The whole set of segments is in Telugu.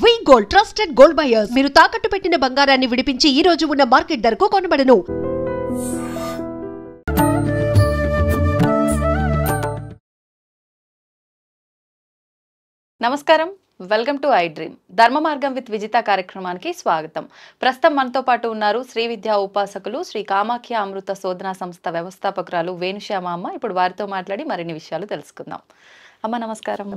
వి గోల్డ్ ట్రస్టెడ్ గోల్డ్ బయర్స్ మీరు తాకట్టు పెట్టిన బంగారాన్ని విడిపించి ఈ రోజు ఉన్న మార్కెట్ ధరకు కొనబడను. నమస్కారం, వెల్కమ్ టు ఐ డ్రీమ్. ధర్మ మార్గం విత్ విజిత కార్యక్రమానికి స్వాగతం. ప్రస్తుతం మనతో పాటు ఉన్నారు శ్రీ విద్యా ఉపాసకులు శ్రీ కామాఖ్య అమృత శోధనా సంస్థ వ్యవస్థాపకురాలు వేణుశ్యామ అమ్మ. ఇప్పుడు వారితో మాట్లాడి మరిన్ని విషయాలు తెలుసుకుందాం. అమ్మ నమస్కారం.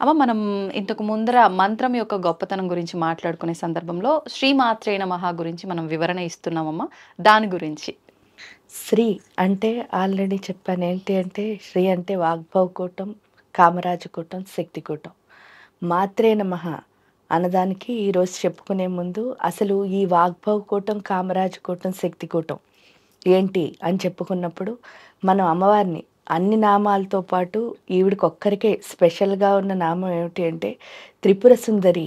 అమ్మ, మనం ఇంతకు ముందర మంత్రం యొక్క గొప్పతనం గురించి మాట్లాడుకునే సందర్భంలో శ్రీమాత్రే నమః గురించి మనం వివరణ ఇస్తున్నామమ్మ. దాని గురించి శ్రీ అంటే ఆల్రెడీ చెప్పాను. ఏంటి అంటే శ్రీ అంటే వాగ్భవకూటం, కామరాజకూటం, శక్తికూటం. మాత్రే నమః అన్నదానికి ఈరోజు చెప్పుకునే ముందు అసలు ఈ వాగ్భవకూటం, కామరాజకూటం, శక్తికూటం ఏంటి అని చెప్పుకున్నప్పుడు మనం అమ్మవారిని అన్ని నామాలతో పాటు ఈవిడికి ఒక్కరికే స్పెషల్గా ఉన్న నామం ఏమిటి అంటే త్రిపుర సుందరి.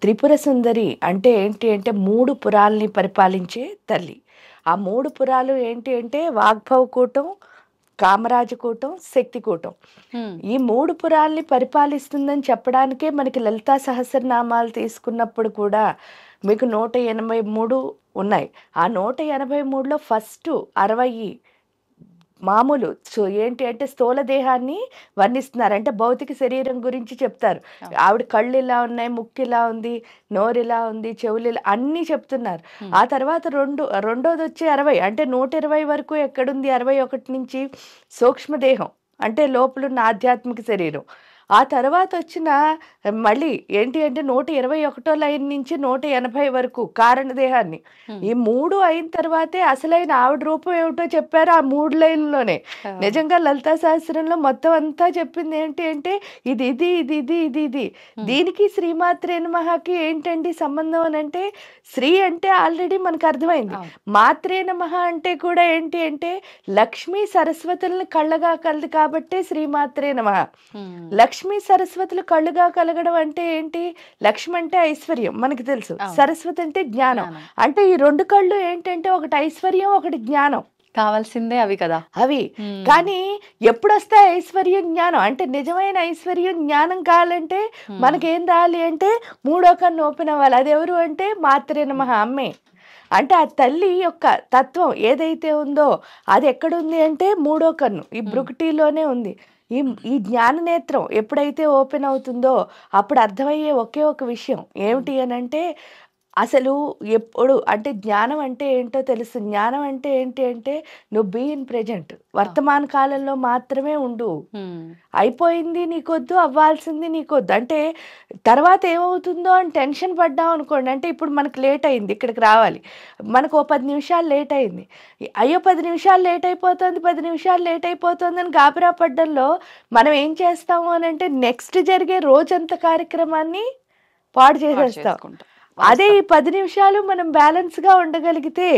త్రిపుర సుందరి అంటే ఏంటి అంటే 3 పురాల్ని పరిపాలించే తల్లి. ఆ 3 పురాలు ఏంటి అంటే వాగ్భవకూటం, కామరాజకూటం, శక్తికూటం. ఈ 3 పురాల్ని పరిపాలిస్తుందని చెప్పడానికే మనకి లలితా సహస్రనామాలు తీసుకున్నప్పుడు కూడా మీకు 183 ఉన్నాయి. ఆ 183లో ఫస్ట్ 60 మామూలు ఏంటి అంటే స్థూల దేహాన్ని వర్ణిస్తున్నారు. అంటే భౌతిక శరీరం గురించి చెప్తారు. ఆవిడ కళ్ళు ఇలా ఉన్నాయి, ముక్కు ఇలా ఉంది, నోరు ఇలా ఉంది, చెవులు ఇలా అన్నీ చెప్తున్నారు. ఆ తర్వాత రెండోది వచ్చి 60 అంటే 120 వరకు ఎక్కడుంది. 61 నుంచి సూక్ష్మదేహం అంటే లోపలున్న ఆధ్యాత్మిక శరీరం. ఆ తర్వాత వచ్చిన మళ్ళీ ఏంటి అంటే 121 లైన్ నుంచి 180 వరకు కారణదేహాన్ని. ఈ 3 అయిన తర్వాతే అసలైన ఆవిడ రూపం ఏమిటో చెప్పారు ఆ 3 లైన్లోనే. నిజంగా లలితా సహస్రంలో మొత్తం అంతా చెప్పింది ఏంటి అంటే ఇది ఇది ఇది ఇది ఇది ఇది. దీనికి శ్రీమాత్రే నమఃకి ఏంటండి సంబంధం అని అంటే శ్రీ అంటే ఆల్రెడీ మనకు అర్థమైంది. మాత్రే నమః అంటే కూడా ఏంటి అంటే లక్ష్మీ సరస్వతులను కళ్ళగా కలదు కాబట్టే శ్రీమాత్రే నమః. లక్ష్మీ సరస్వతులు కళ్ళుగా కలగడం అంటే ఏంటి? లక్ష్మి అంటే ఐశ్వర్యం మనకి తెలుసు, సరస్వతి అంటే జ్ఞానం. అంటే ఈ 2 కళ్ళు ఏంటంటే ఒకటి ఐశ్వర్యం, ఒకటి జ్ఞానం. కావాల్సిందే అవి కదా అవి. కానీ ఎప్పుడు వస్తాయి ఐశ్వర్యం, జ్ఞానం? అంటే నిజమైన ఐశ్వర్యం, జ్ఞానం కావాలంటే మనకేం రావాలి అంటే 3వ కన్ను ఓపెన్ అవ్వాలి. అది ఎవరు అంటే మాత్రే నమః అమ్మే. అంటే ఆ తల్లి యొక్క తత్వం ఏదైతే ఉందో అది ఎక్కడుంది అంటే 3వ కన్ను ఈ బ్రుకుటీలోనే ఉంది. ఈ జ్ఞాననేత్రం ఎప్పుడైతే ఓపెన్ అవుతుందో అప్పుడు అర్థమయ్యే ఒకే ఒక విషయం ఏమిటి అని అంటే అసలు ఎప్పుడు అంటే జ్ఞానం అంటే ఏంటో తెలుసు. జ్ఞానం అంటే ఏంటి అంటే నువ్వు బీ ఇన్ ప్రెజెంట్, వర్తమాన కాలంలో మాత్రమే ఉండు. అయిపోయింది నీకొద్దు, అవ్వాల్సింది నీకొద్దు. అంటే తర్వాత ఏమవుతుందో అని టెన్షన్ పడ్డాం అనుకోండి. అంటే ఇప్పుడు మనకు లేట్ అయింది, ఇక్కడికి రావాలి, మనకు 10 నిమిషాలు లేట్ అయింది. అయ్యో 10 నిమిషాలు లేట్ అయిపోతుంది, 10 నిమిషాలు లేట్ అయిపోతుంది అని గాబరా పడ్డంలో మనం ఏం చేస్తాము అని అంటే నెక్స్ట్ జరిగే రోజంత కార్యక్రమాన్ని పాడు చేసేస్తాం. అదే ఈ 10 నిమిషాలు మనం బ్యాలెన్స్ గా ఉండగలిగితే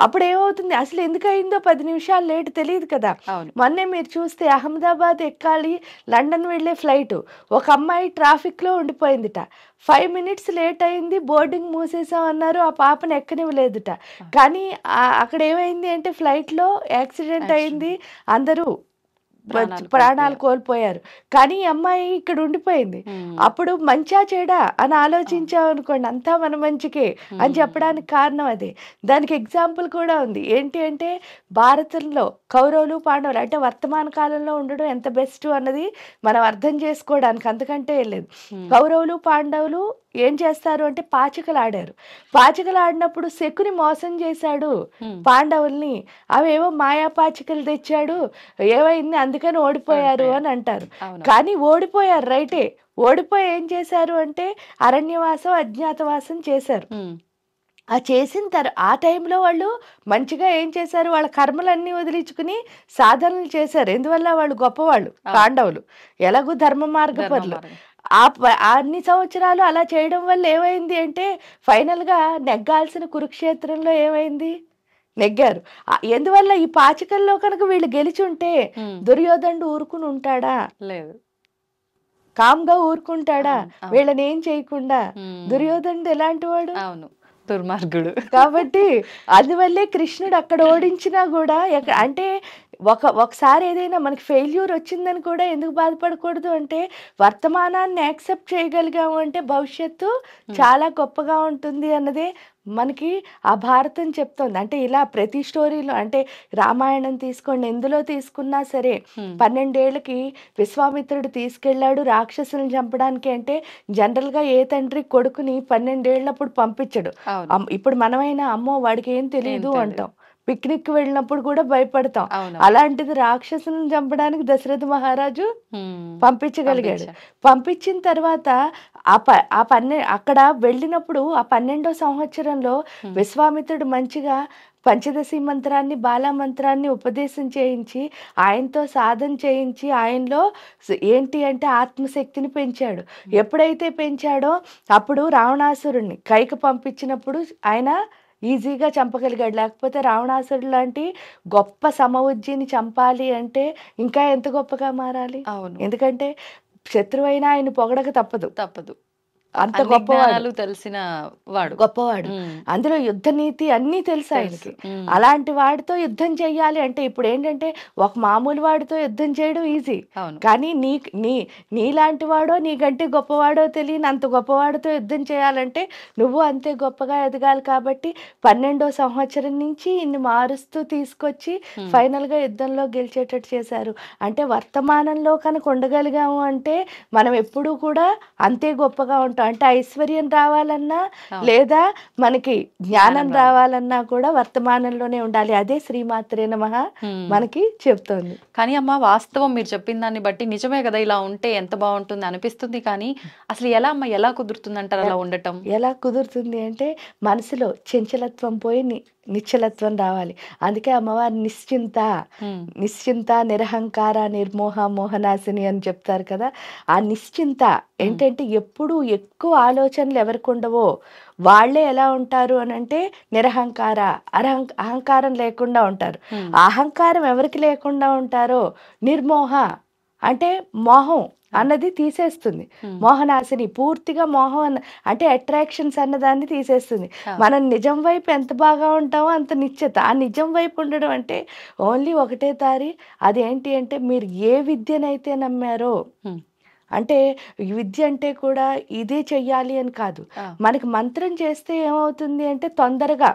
అప్పుడు ఏమవుతుంది? అసలు ఎందుకు అయిందో 10 నిమిషాలు లేట్ తెలియదు కదా. మొన్నే మీరు చూస్తే అహ్మదాబాద్ ఎక్కాలి, లండన్ వెళ్ళే ఫ్లైట్, ఒక అమ్మాయి ట్రాఫిక్ లో ఉండిపోయిందిట. 5 మినిట్స్ లేట్ అయింది, బోర్డింగ్ మూసేసాం అన్నారు, ఆ పాపను ఎక్కనివ్వలేదుట. కానీ అక్కడ ఏమైంది అంటే ఫ్లైట్ లో యాక్సిడెంట్ అయింది, అందరూ ప్రాణాలు కోల్పోయారు. కానీ ఈ అమ్మాయి ఇక్కడ ఉండిపోయింది. అప్పుడు మంచా చెడా అని ఆలోచించామనుకోండి, అంతా మన మంచికే అని చెప్పడానికి కారణం అదే. దానికి ఎగ్జాంపుల్ కూడా ఉంది. ఏంటి అంటే భారతంలో కౌరవులు, పాండవులు అంటే వర్తమాన కాలంలో ఉండడం ఎంత బెస్ట్ అన్నది మనం అర్థం చేసుకోవడానికి అంతకంటే లేదు. కౌరవులు, పాండవులు ఏం చేస్తారు అంటే పాచికలు ఆడారు. పాచికలు ఆడినప్పుడు శకుని మోసం చేశాడు పాండవుల్ని. అవేవో మాయా పాచికలు తెచ్చాడు, ఏమైంది అందుకని ఓడిపోయారు అని అంటారు. కానీ ఓడిపోయారు రైటే. ఓడిపోయి ఏం చేశారు అంటే అరణ్యవాసం, అజ్ఞాతవాసం చేశారు. ఆ చేసిన ఆ టైంలో వాళ్ళు మంచిగా ఏం చేశారు, వాళ్ళ కర్మలన్నీ వదిలించుకుని సాధనలు చేశారు. ఎందువల్ల వాళ్ళు గొప్పవాళ్ళు పాండవులు, ఎలాగూ ధర్మ మార్గపరులు. అన్ని సంవత్సరాలు అలా చేయడం వల్ల ఏమైంది అంటే ఫైనల్గా నెగ్గాల్సిన కురుక్షేత్రంలో ఏమైంది? నెగ్గారు. ఎందువల్ల ఈ పాచికల్లో కనుక వీళ్ళు గెలిచి ఉంటే దుర్యోధనుడు ఊరుకుని ఉంటాడా? లేదు. కామ్గా ఊరుకుంటాడా వీళ్ళని ఏం చేయకుండా? దుర్యోధనుడు ఎలాంటి వాడు? దుర్మార్గుడు. కాబట్టి అందువల్లే కృష్ణుడు అక్కడ ఓడించినా కూడా అంటే ఒకసారి ఏదైనా మనకి ఫెయిల్యూర్ వచ్చిందని కూడా ఎందుకు బాధపడకూడదు అంటే, వర్తమానాన్ని యాక్సెప్ట్ చేయగలిగాము అంటే భవిష్యత్తు చాలా గొప్పగా ఉంటుంది అన్నదే మనకి ఆ భారతం చెప్తోంది. అంటే ఇలా ప్రతి స్టోరీలో, అంటే రామాయణం తీసుకోండి, ఎందులో తీసుకున్నా సరే 12 ఏళ్ళకి విశ్వామిత్రుడు తీసుకెళ్ళాడు రాక్షసులను చంపడానికి. అంటే జనరల్గా ఏ తండ్రి కొడుకుని 12 ఏళ్ళప్పుడు పంపించడు. ఇప్పుడు మనమైనా అమ్మో వాడికి ఏం తెలియదు అంటాం, పిక్నిక్ వెళ్ళినప్పుడు కూడా భయపడతాం. అలాంటిది రాక్షసులను చంపడానికి దశరథ మహారాజు పంపించగలిగాడు. పంపించిన తర్వాత అక్కడ వెళ్ళినప్పుడు ఆ 12వ సంవత్సరంలో విశ్వామిత్రుడు మంచిగా పంచదశి మంత్రాన్ని, బాలా మంత్రాన్ని ఉపదేశం చేయించి, ఆయనతో సాధన చేయించి, ఆయనలో ఏంటి అంటే ఆత్మశక్తిని పెంచాడు. ఎప్పుడైతే పెంచాడో అప్పుడు రావణాసురుణ్ణి కైకి పంపించినప్పుడు ఆయన ఈజీగా చంపగలిగాడు. లేకపోతే రావణాసురుడు లాంటి గొప్ప సమవుజ్జిని చంపాలి అంటే ఇంకా ఎంత గొప్పగా మారాలి. ఎందుకంటే శత్రువైనా ఆయన పొగడక తప్పదు. అంత గొప్పవాడు, తెలిసిన వాడు, గొప్పవాడు. అందులో యుద్ధ నీతి అన్నీ తెలుసు ఆయనకి. అలాంటి వాడితో యుద్ధం చెయ్యాలి అంటే ఇప్పుడు ఏంటంటే ఒక మామూలు వాడితో యుద్ధం చేయడం ఈజీ, కానీ నీలాంటి వాడో నీకంటే గొప్పవాడో తెలియని అంత గొప్పవాడితో యుద్ధం చేయాలంటే నువ్వు అంతే గొప్పగా ఎదగాలి. కాబట్టి 12వ సంవత్సరం నుంచి ఇన్ని మారుస్తూ తీసుకొచ్చి ఫైనల్ గా యుద్ధంలో గెలిచేటట్టు చేశారు. అంటే వర్తమానంలో కనుక ఉండగలిగాము అంటే మనం ఎప్పుడూ కూడా అంతే గొప్పగా ఉంటాం. అంటే ఐశ్వర్యం రావాలన్నా లేదా మనకి జ్ఞానం రావాలన్నా కూడా వర్తమానంలోనే ఉండాలి. అదే శ్రీమాత్రే నమః మనకి చెప్తోంది. కానీ అమ్మ, వాస్తవం మీరు చెప్పిన దాన్ని బట్టి నిజమే కదా, ఇలా ఉంటే ఎంత బాగుంటుంది అనిపిస్తుంది. కానీ అసలు ఎలా కుదురుతుంది అంటారు అలా ఉండటం? ఎలా కుదురుతుంది అంటే మనసులో చంచలత్వం పోయి నిశ్చలత్వం రావాలి. అందుకే అమ్మవారు నిశ్చింత నిరహంకార నిర్మోహ మోహనాశిని అని చెప్తారు కదా. ఆ నిశ్చింత ఏంటంటే ఎప్పుడు ఎక్కువ ఆలోచనలు ఎవరికి ఉండవో వాళ్ళే ఎలా ఉంటారు అని అంటే నిరహంకార, అహంకారం లేకుండా ఉంటారు. అహంకారం ఎవరికి లేకుండా ఉంటారో నిర్మోహ అంటే మోహం అన్నది తీసేస్తుంది. మోహనాశిని పూర్తిగా మోహం అంటే అట్రాక్షన్స్ అన్నదాన్ని తీసేస్తుంది. మనం నిజం వైపు ఎంత బాగా ఉంటామో అంత నిశ్చిత. ఆ నిజం వైపు ఉండడం అంటే ఓన్లీ ఒకటే దారి. అదేంటి అంటే మీరు ఏ విద్యనైతే నమ్మారో, అంటే విద్య అంటే కూడా ఇదే చెయ్యాలి అని కాదు. మనకి మంత్రం చేస్తే ఏమవుతుంది అంటే తొందరగా,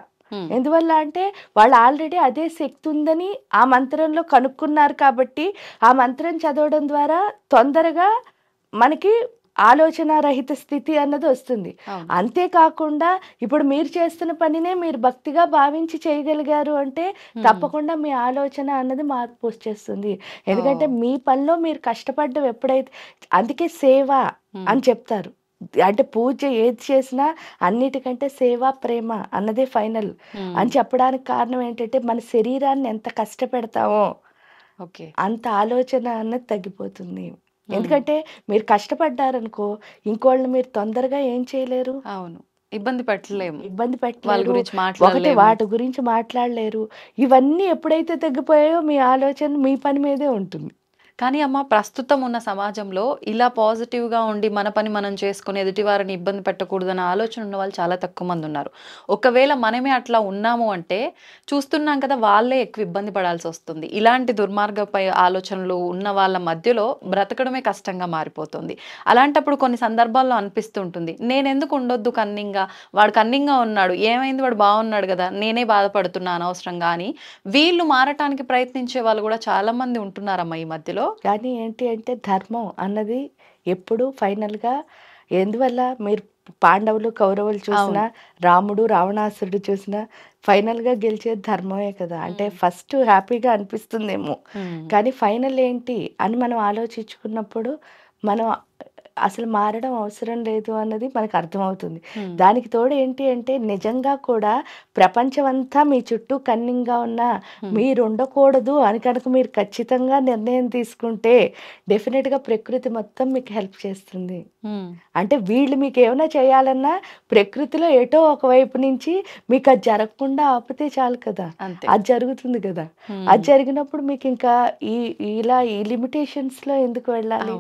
ఎందువల్ల అంటే వాళ్ళు ఆల్రెడీ అదే శక్తి ఉందని ఆ మంత్రంలో కనుక్కున్నారు. కాబట్టి ఆ మంత్రం చదవడం ద్వారా తొందరగా మనకి ఆలోచన రహిత స్థితి అన్నది వస్తుంది. అంతేకాకుండా ఇప్పుడు మీరు చేస్తున్న పనినే మీరు భక్తిగా భావించి చేయగలిగారు అంటే తప్పకుండా మీ ఆలోచన అన్నది మార్పు వచ్చేస్తుంది. ఎందుకంటే మీ పనిలో మీరు కష్టపడ్డం ఎప్పుడైతే, అందుకే సేవ అని చెప్తారు. అంటే పూజ ఏది చేసినా అన్నిటికంటే సేవ ప్రేమ అన్నదే ఫైనల్ అని చెప్పడానికి కారణం ఏంటంటే మన శరీరాన్ని ఎంత కష్టపెడతామో అంత ఆలోచన అన్నది తగ్గిపోతుంది. ఎందుకంటే మీరు కష్టపడ్డారనుకో ఇంకోళ్ళని మీరు తొందరగా ఏం చేయలేరు. ఇబ్బంది పెట్టలేము, ఒకటి వాటి గురించి మాట్లాడలేరు. ఇవన్నీ ఎప్పుడైతే తగ్గిపోయాయో మీ ఆలోచన మీ పని మీదే ఉంటుంది. కానీ అమ్మ, ప్రస్తుతం ఉన్న సమాజంలో ఇలా పాజిటివ్గా ఉండి మన పని మనం చేసుకుని ఎదుటి వారిని ఇబ్బంది పెట్టకూడదన్న ఆలోచన ఉన్న వాళ్ళు చాలా తక్కువ మంది ఉన్నారు. ఒకవేళ మనమే అట్లా ఉన్నాము అంటే చూస్తున్నాం కదా, వాళ్ళే ఎక్కువ ఇబ్బంది పడాల్సి వస్తుంది. ఇలాంటి దుర్మార్గపై ఆలోచనలు ఉన్న వాళ్ళ మధ్యలో బ్రతకడమే కష్టంగా మారిపోతుంది. అలాంటప్పుడు కొన్ని సందర్భాల్లో అనిపిస్తుంటుంది, నేను ఎందుకు ఉండొద్దు కన్నింగా, వాడు కన్నింగా ఉన్నాడు, ఏమైంది, వాడు బాగున్నాడు కదా, నేనే బాధపడుతున్నా అనవసరంగా అని వీళ్ళు మారటానికి ప్రయత్నించే వాళ్ళు కూడా చాలా మంది ఉంటున్నారమ్మా ఈ మధ్యలో. కానీ ఏంటి అంటే ధర్మం అన్నది ఎప్పుడు ఫైనల్గా, ఎందువల్ల మీరు పాండవులు కౌరవులు చూసినా, రాముడు రావణాసురుడు చూసినా ఫైనల్గా గెలిచేది ధర్మమే కదా. అంటే ఫస్ట్ హ్యాపీగా అనిపిస్తుందేమో, కానీ ఫైనల్ ఏంటి అని మనం ఆలోచించుకున్నప్పుడు మనం అసలు మారడం అవసరం లేదు అన్నది మనకు అర్థమవుతుంది. దానికి తోడు ఏంటి అంటే నిజంగా కూడా ప్రపంచం అంతా మీ చుట్టూ కన్నింగ్గా ఉన్నా మీరు ఉండకూడదు అని కనుక మీరు ఖచ్చితంగా నిర్ణయం తీసుకుంటే డెఫినెట్గా ప్రకృతి మొత్తం మీకు హెల్ప్ చేస్తుంది. అంటే వీళ్ళు మీకు ఏమైనా చేయాలన్నా ప్రకృతిలో ఏటో ఒకవైపు నుంచి మీకు అది జరగకుండా ఆపితే చాలు కదా, అది జరుగుతుంది కదా. అది జరిగినప్పుడు మీకు ఇంకా ఇలా ఈ లిమిటేషన్స్లో ఎందుకు వెళ్ళాలి?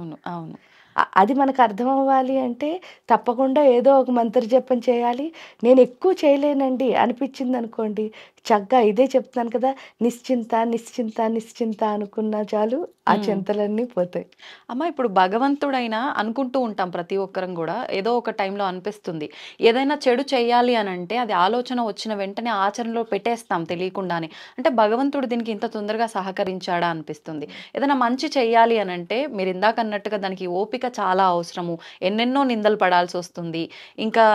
అది మనకు అర్థం అవ్వాలి అంటే తప్పకుండా ఏదో ఒక మంత్ర జపం చేయాలి. నేను ఎక్కువ చేయలేనండి అనిపించింది అనుకోండి, చక్కగా ఇదే చెప్తున్నాను కదా, నిశ్చింత నిశ్చింత నిశ్చింత అనుకున్నా చాలు ఆ చింతలన్నీ పోతాయి. అమ్మ ఇప్పుడు భగవంతుడైనా అనుకుంటూ ఉంటాం ప్రతి ఒక్కరం కూడా, ఏదో ఒక టైంలో అనిపిస్తుంది ఏదైనా చెడు చేయాలి అని అంటే అది ఆలోచన వచ్చిన వెంటనే ఆచరణలో పెట్టేస్తాం తెలియకుండానే. అంటే భగవంతుడు దీనికి ఇంత తొందరగా సహకరించాడా అనిపిస్తుంది. ఏదైనా మంచి చేయాలి అని అంటే మీరు ఇందాక అన్నట్టుగా దానికి ఓపిక చాలా అవసరము, ఎన్నెన్నో నిందలు పడాల్సి వస్తుంది, ఇంకా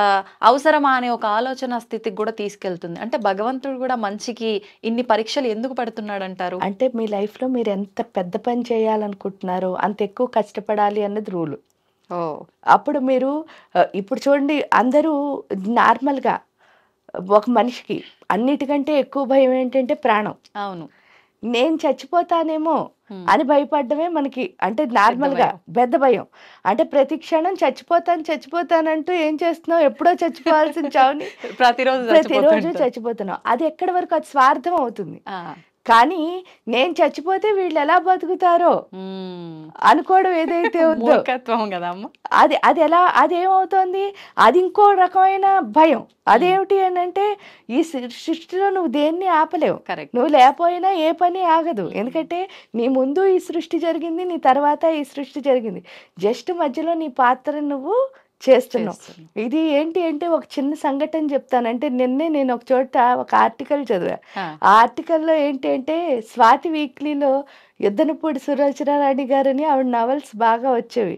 అవసరమా అనే ఒక ఆలోచన స్థితికి కూడా తీసుకెళ్తుంది. అంటే భగవంతుడు కూడా మంచికి ఇన్ని పరీక్షలు ఎందుకు పెడుతున్నాడు అంటారు? అంటే మీ లైఫ్లో మీరు ఎంత పెద్ద పని చేయాలనుకుంటున్నారో అంత ఎక్కువ కష్టపడాలి అన్నది రూలు. ఓ అప్పుడు మీరు ఇప్పుడు చూడండి, అందరూ నార్మల్గా ఒక మనిషికి అన్నిటికంటే ఎక్కువ భయం ఏంటంటే ప్రాణం. అవును. నేను చచ్చిపోతానేమో అని భయపడమే మనకి అంటే నార్మల్గా పెద్ద భయం. అంటే ప్రతి క్షణం చచ్చిపోతానంటూ ఏం చేస్తున్నావు, ఎప్పుడో చచ్చిపోవాల్సిన చావుని ప్రతిరోజు చచ్చిపోతున్నావు. అది ఎక్కడి వరకు అది స్వార్థం అవుతుంది. కానీ నేను చచ్చిపోతే వీళ్ళు ఎలా బతుకుతారో అనుకోవడం ఏదైతే ఉందో అది ఎలా, అదేమవుతోంది, అది ఇంకో రకమైన భయం. అదేమిటి అని అంటే ఈ సృష్టిలో నువ్వు దేన్ని ఆపలేవు, నువ్వు లేకపోయినా ఏ పని ఆగదు. ఎందుకంటే నీ ముందు ఈ సృష్టి జరిగింది, నీ తర్వాత ఈ సృష్టి జరిగింది, జస్ట్ మధ్యలో నీ పాత్ర నువ్వు చేస్తున్నావు. ఇది ఏంటి అంటే ఒక చిన్న సంఘటన చెప్తానంటే, నిన్నే నేను ఒక చోట ఒక ఆర్టికల్ చదివా. ఆ ఆర్టికల్లో ఏంటి అంటే స్వాతి వీక్లీలో యుద్ధనపూడి సులోచనారాణి గారని ఆవిడ నవల్స్ బాగా వచ్చేవి.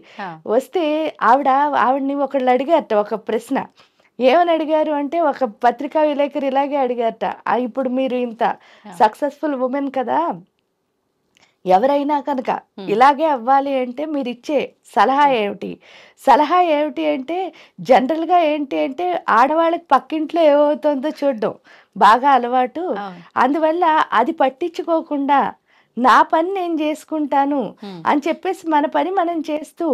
వస్తే ఆవిడని ఒకళ్ళు అడిగారట ఒక ప్రశ్న. ఏమని అడిగారు అంటే, ఒక పత్రికా విలేకరు ఇలాగే అడిగారట, ఇప్పుడు మీరు ఇంత సక్సెస్ఫుల్ ఉమెన్ కదా, ఎవరైనా కనుక ఇలాగే అవ్వాలి అంటే మీరు ఇచ్చే సలహా ఏమిటి అంటే, జనరల్గా ఏంటి అంటే ఆడవాళ్ళకి పక్కింట్లో ఏమవుతుందో చూడడం బాగా అలవాటు, అందువల్ల అది పట్టించుకోకుండా నా పని నేను చేసుకుంటాను అని చెప్పేసి మన పని మనం చేస్తూ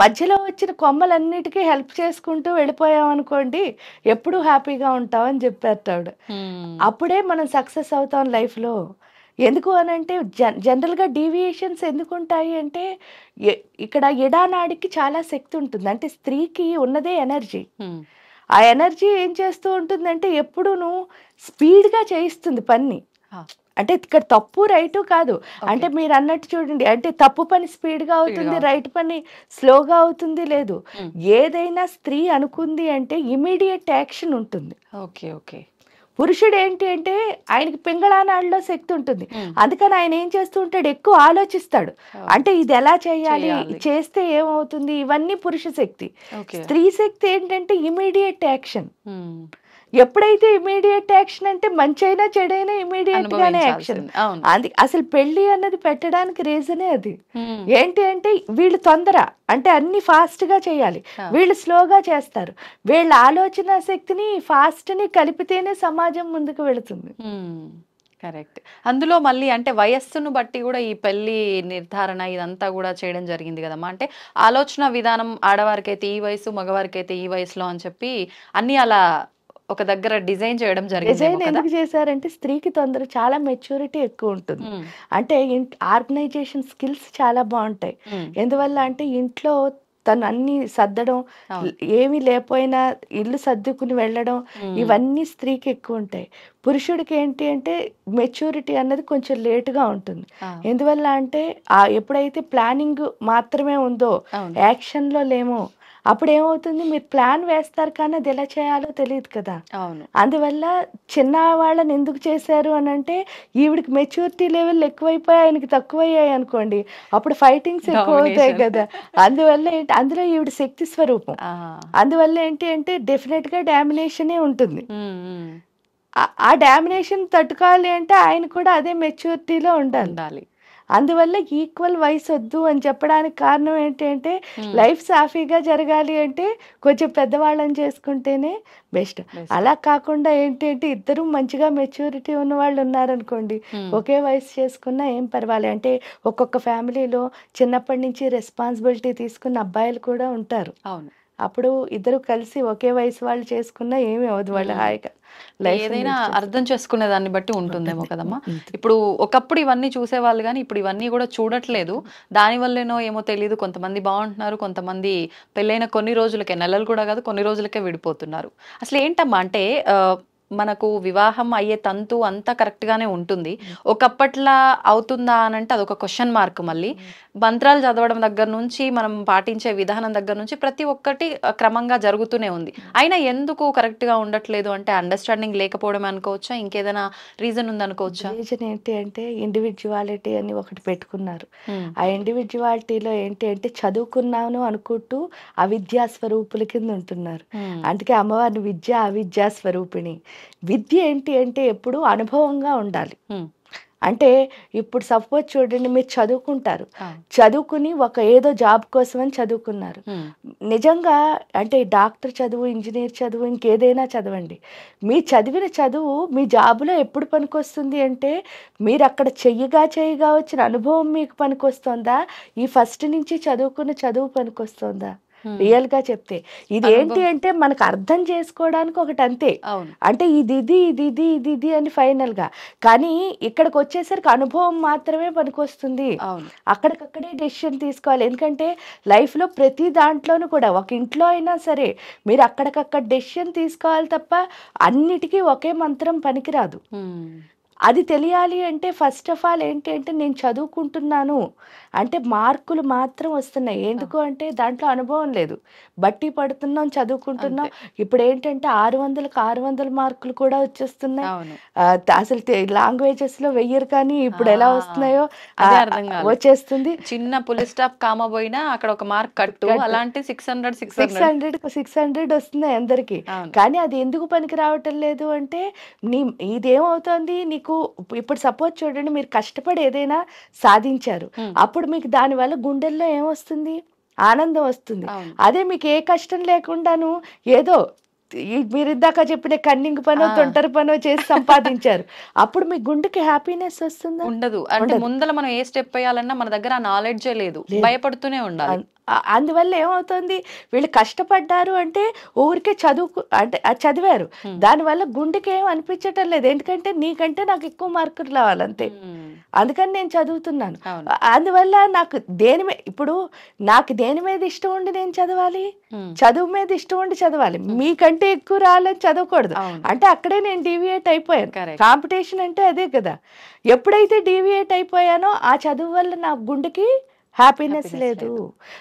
మధ్యలో వచ్చిన కొమ్మలన్నిటికీ హెల్ప్ చేసుకుంటూ వెళ్ళిపోయాం అనుకోండి, ఎప్పుడూ హ్యాపీగా ఉంటామని చెప్పారు ఆవిడ. అప్పుడే మనం సక్సెస్ అవుతాం లైఫ్లో. ఎందుకు అని అంటే జనరల్గా డీవియేషన్స్ ఎందుకు ఉంటాయి అంటే, ఇక్కడ ఎడానాడికి చాలా శక్తి ఉంటుంది. అంటే స్త్రీకి ఉన్నదే ఎనర్జీ. ఆ ఎనర్జీ ఏం చేస్తూ ఉంటుందంటే ఎప్పుడూను స్పీడ్గా చేయిస్తుంది పని. అంటే ఇక్కడ తప్పు రైటు కాదు, అంటే మీరు అన్నట్టు చూడండి, అంటే తప్పు పని స్పీడ్గా అవుతుంది, రైట్ పని స్లోగా అవుతుంది లేదు. ఏదైనా స్త్రీ అనుకుంది అంటే ఇమీడియట్ యాక్షన్ ఉంటుంది. పురుషుడు ఏంటి అంటే ఆయనకి పింగళానాడులో శక్తి ఉంటుంది, అందుకని ఆయన ఏం చేస్తూ ఉంటాడు, ఎక్కువ ఆలోచిస్తాడు. అంటే ఇది ఎలా చేయాలి, చేస్తే ఏమవుతుంది, ఇవన్నీ పురుష శక్తి. స్త్రీ శక్తి ఏంటంటే ఇమీడియట్ యాక్షన్. ఎప్పుడైతే ఇమీడియట్ యాక్షన్ అంటే మంచి అయినా చెడైనా ఇమీడియట్ గానే యాక్షన్. అది అసలు పెళ్లి అన్నది పెట్టడానికి రీజనే అది. ఏంటి అంటే వీళ్ళు తొందర, అంటే అన్ని ఫాస్ట్ గా చేయాలి, వీళ్ళు స్లోగా చేస్తారు. వీళ్ళ ఆలోచన శక్తిని ఫాస్ట్ ని కలిపితేనే సమాజం ముందుకు వెళుతుంది. కరెక్ట్. అందులో మళ్ళీ అంటే వయస్సును బట్టి కూడా ఈ పెళ్లి నిర్ధారణ ఇదంతా కూడా చేయడం జరిగింది కదమ్మా. అంటే ఆలోచన విధానం ఆడవారికి అయితే ఈ వయసు, మగవారికి అయితే ఈ వయసులో అని చెప్పి అన్ని అలా ఒక దగ్గర డిజైన్ చేయడం జరిగింది. డిజైన్ ఎందుకు చేశారంటే స్త్రీకి తొందర చాలా మెచ్యూరిటీ ఎక్కువ ఉంటుంది. అంటే ఆర్గనైజేషన్ స్కిల్స్ చాలా బాగుంటాయి. ఎందువల్ల అంటే ఇంట్లో తను అన్ని సర్దడం, ఏమీ లేకపోయినా ఇల్లు సర్దుకుని వెళ్ళడం, ఇవన్నీ స్త్రీకి ఎక్కువ ఉంటాయి. పురుషుడికి ఏంటి అంటే మెచ్యూరిటీ అన్నది కొంచెం లేటుగా ఉంటుంది. ఎందువల్ల అంటే ఎప్పుడైతే ప్లానింగ్ మాత్రమే ఉందో, యాక్షన్లో లేమో, అప్పుడు ఏమవుతుంది, మీరు ప్లాన్ వేస్తారు కానీ అది ఎలా చేయాలో తెలియదు కదా. అందువల్ల చిన్న వాళ్ళని ఎందుకు చేశారు అని అంటే, ఈవిడికి మెచ్యూరిటీ లెవెల్ ఎక్కువైపోయి ఆయనకి తక్కువయ్యాయి అనుకోండి, అప్పుడు ఫైటింగ్స్ ఎక్కువ అవుతాయి కదా. అందువల్ల అందులో ఈవిడ శక్తి స్వరూపం. అందువల్ల ఏంటి అంటే డెఫినెట్ గా డామినేషనే ఉంటుంది. ఆ డామినేషన్ తట్టుకోవాలి అంటే ఆయన కూడా అదే మెచ్యూరిటీలో ఉండాలి. అందువల్ల ఈక్వల్ వయసు వద్దు అని చెప్పడానికి కారణం ఏంటి అంటే, లైఫ్ సాఫీగా జరగాలి అంటే కొంచెం పెద్దవాళ్ళని చేసుకుంటేనే బెస్ట్. అలా కాకుండా ఏంటి అంటే ఇద్దరు మంచిగా మెచ్యూరిటీ ఉన్న వాళ్ళు ఉన్నారనుకోండి, ఒకే వయసు చేసుకున్నా ఏం పర్వాలేదు. అంటే ఒక్కొక్క ఫ్యామిలీలో చిన్నప్పటి నుంచి రెస్పాన్సిబిలిటీ తీసుకున్న అబ్బాయిలు కూడా ఉంటారు. అప్పుడు ఇద్దరు కలిసి ఒకే వయసు వాళ్ళు చేసుకున్నా ఏమి అవదు, వాళ్ళు హాయిగా ఏదైనా అర్థం చేసుకునే దాన్ని బట్టి ఉంటుందేమో కదమ్మా. ఇప్పుడు ఒకప్పుడు ఇవన్నీ చూసేవాళ్ళు కానీ ఇప్పుడు ఇవన్నీ కూడా చూడట్లేదు. దానివల్లేనో ఏమో తెలియదు, కొంతమంది బాగుంటున్నారు, కొంతమంది పెళ్ళైన కొన్ని రోజులకే, నెలలు కూడా కాదు కొన్ని రోజులకే విడిపోతున్నారు. అసలు ఏంటమ్మా అంటే మనకు వివాహం అయ్యే తంతు అంతా కరెక్ట్ గానే ఉంటుంది. ఒకప్పట్లా అవుతుందా అని అంటే అదొక క్వశ్చన్ మార్క్. మళ్ళీ మంత్రాలు చదవడం దగ్గర నుంచి మనం పాటించే విధానం దగ్గర నుంచి ప్రతి ఒక్కటి క్రమంగా జరుగుతూనే ఉంది. అయినా ఎందుకు కరెక్ట్ గా ఉండట్లేదు అంటే అండర్స్టాండింగ్ లేకపోవడం అనుకోవచ్చా, ఇంకేదైనా రీజన్ ఉంది అనుకోవచ్చా? రీజన్ ఏంటి అంటే ఇండివిజువాలిటీ అని ఒకటి పెట్టుకున్నారు. ఆ ఇండివిజువాలిటీలో ఏంటి అంటే చదువుకున్నాను అనుకుంటూ అవిద్యా స్వరూపుల కింద ఉంటున్నారు. అందుకే అమ్మవారిని విద్య అవిద్యా స్వరూపిణి. విద్య ఏంటి అంటే ఎప్పుడు అనుభవంగా ఉండాలి. అంటే ఇప్పుడు సపోజ్ చూడండి, మీరు చదువుకుంటారు, చదువుకుని ఏదో జాబ్ కోసం అని చదువుకున్నారు. నిజంగా అంటే డాక్టర్ చదువు, ఇంజనీర్ చదువు, ఇంకేదైనా చదవండి, మీ చదివిన చదువు మీ జాబులో ఎప్పుడు పనికొస్తుంది అంటే మీరు అక్కడ చెయ్యగా వచ్చిన అనుభవం మీకు పనికొస్తుందా, ఈ ఫస్ట్ నుంచి చదువుకున్న చదువు పనికొస్తుందా? రియల్ గా చెప్తే ఇది ఏంటి అంటే మనకు అర్థం చేసుకోవడానికి ఒకటి అంతే. అంటే ఇది అని ఫైనల్ గా. కానీ ఇక్కడికి వచ్చేసరికి అనుభవం మాత్రమే పనికొస్తుంది. అక్కడికక్కడే డెసిషన్ తీసుకోవాలి. ఎందుకంటే లైఫ్ లో ప్రతి దాంట్లోనూ కూడా, ఒక ఇంట్లో అయినా సరే మీరు అక్కడికక్కడ డెసిషన్ తీసుకోవాలి తప్ప అన్నిటికీ ఒకే మంత్రం పనికిరాదు. అది తెలియాలి అంటే ఫస్ట్ ఆఫ్ ఆల్ ఏంటి అంటే నేను చదువుకుంటున్నాను అంటే మార్కులు మాత్రం వస్తున్నాయి. ఎందుకు అంటే దాంట్లో అనుభవం లేదు, బట్టి పడుతున్నాం, చదువుకుంటున్నాం. ఇప్పుడు ఏంటంటే 600 మార్కులు కూడా వచ్చేస్తున్నాయి. అసలు లాంగ్వేజెస్ లో వెయ్యరు, కానీ ఇప్పుడు ఎలా వస్తున్నాయో వచ్చేస్తుంది. చిన్న పులి స్టాప్ కామ పోయినా అక్కడ ఒక మార్క్ కట్టు, అలాంటి 600 వస్తున్నాయి అందరికి. కానీ అది ఎందుకు పనికి రావటం లేదు అంటే ఇదేమవుతుంది, నీకు ఇప్పుడు సపోజ్ చూడండి, మీరు కష్టపడి ఏదైనా సాధించారు, అప్పుడు మీకు దానివల్ల గుండెల్లో ఏమొస్తుంది, ఆనందం వస్తుంది. అదే మీకు ఏ కష్టం లేకుండాను ఏదో మీరు ఇందాక చెప్పిన కన్నింగ్ పనో తొంటరి పనో చేసి సంపాదించారు, అప్పుడు మీ గుండెకి హ్యాపీనెస్ వస్తుందా? ఉండదు. అంటే ముందర మనం ఏ స్టెప్ వేయాలన్నా మన దగ్గర ఆ నాలెడ్జే లేదు, భయపడుతూనే ఉండాలి. అందువల్ల ఏమవుతుంది, వీళ్ళు కష్టపడ్డారు అంటే ఊరికే అంటే చదివారు, దానివల్ల గుండెకి ఏం అనిపించటం లేదు. ఎందుకంటే నీకంటే నాకు ఎక్కువ మార్కులు రావాలంతే, అందుకని నేను చదువుతున్నాను. అందువల్ల నాకు నాకు దేని మీద ఇష్టం ఉండి నేను చదవాలి, చదువు మీద ఇష్టం ఉండి చదవాలి. మీకంటే ఎక్కువ రావాలని చదవకూడదు. అంటే అక్కడే నేను డీవియేట్ అయిపోయాను. కాంపిటీషన్ అంటే అదే కదా. ఎప్పుడైతే డీవియేట్ అయిపోయానో ఆ చదువు వల్ల నా గుండెకి హ్యాపీనెస్ లేదు.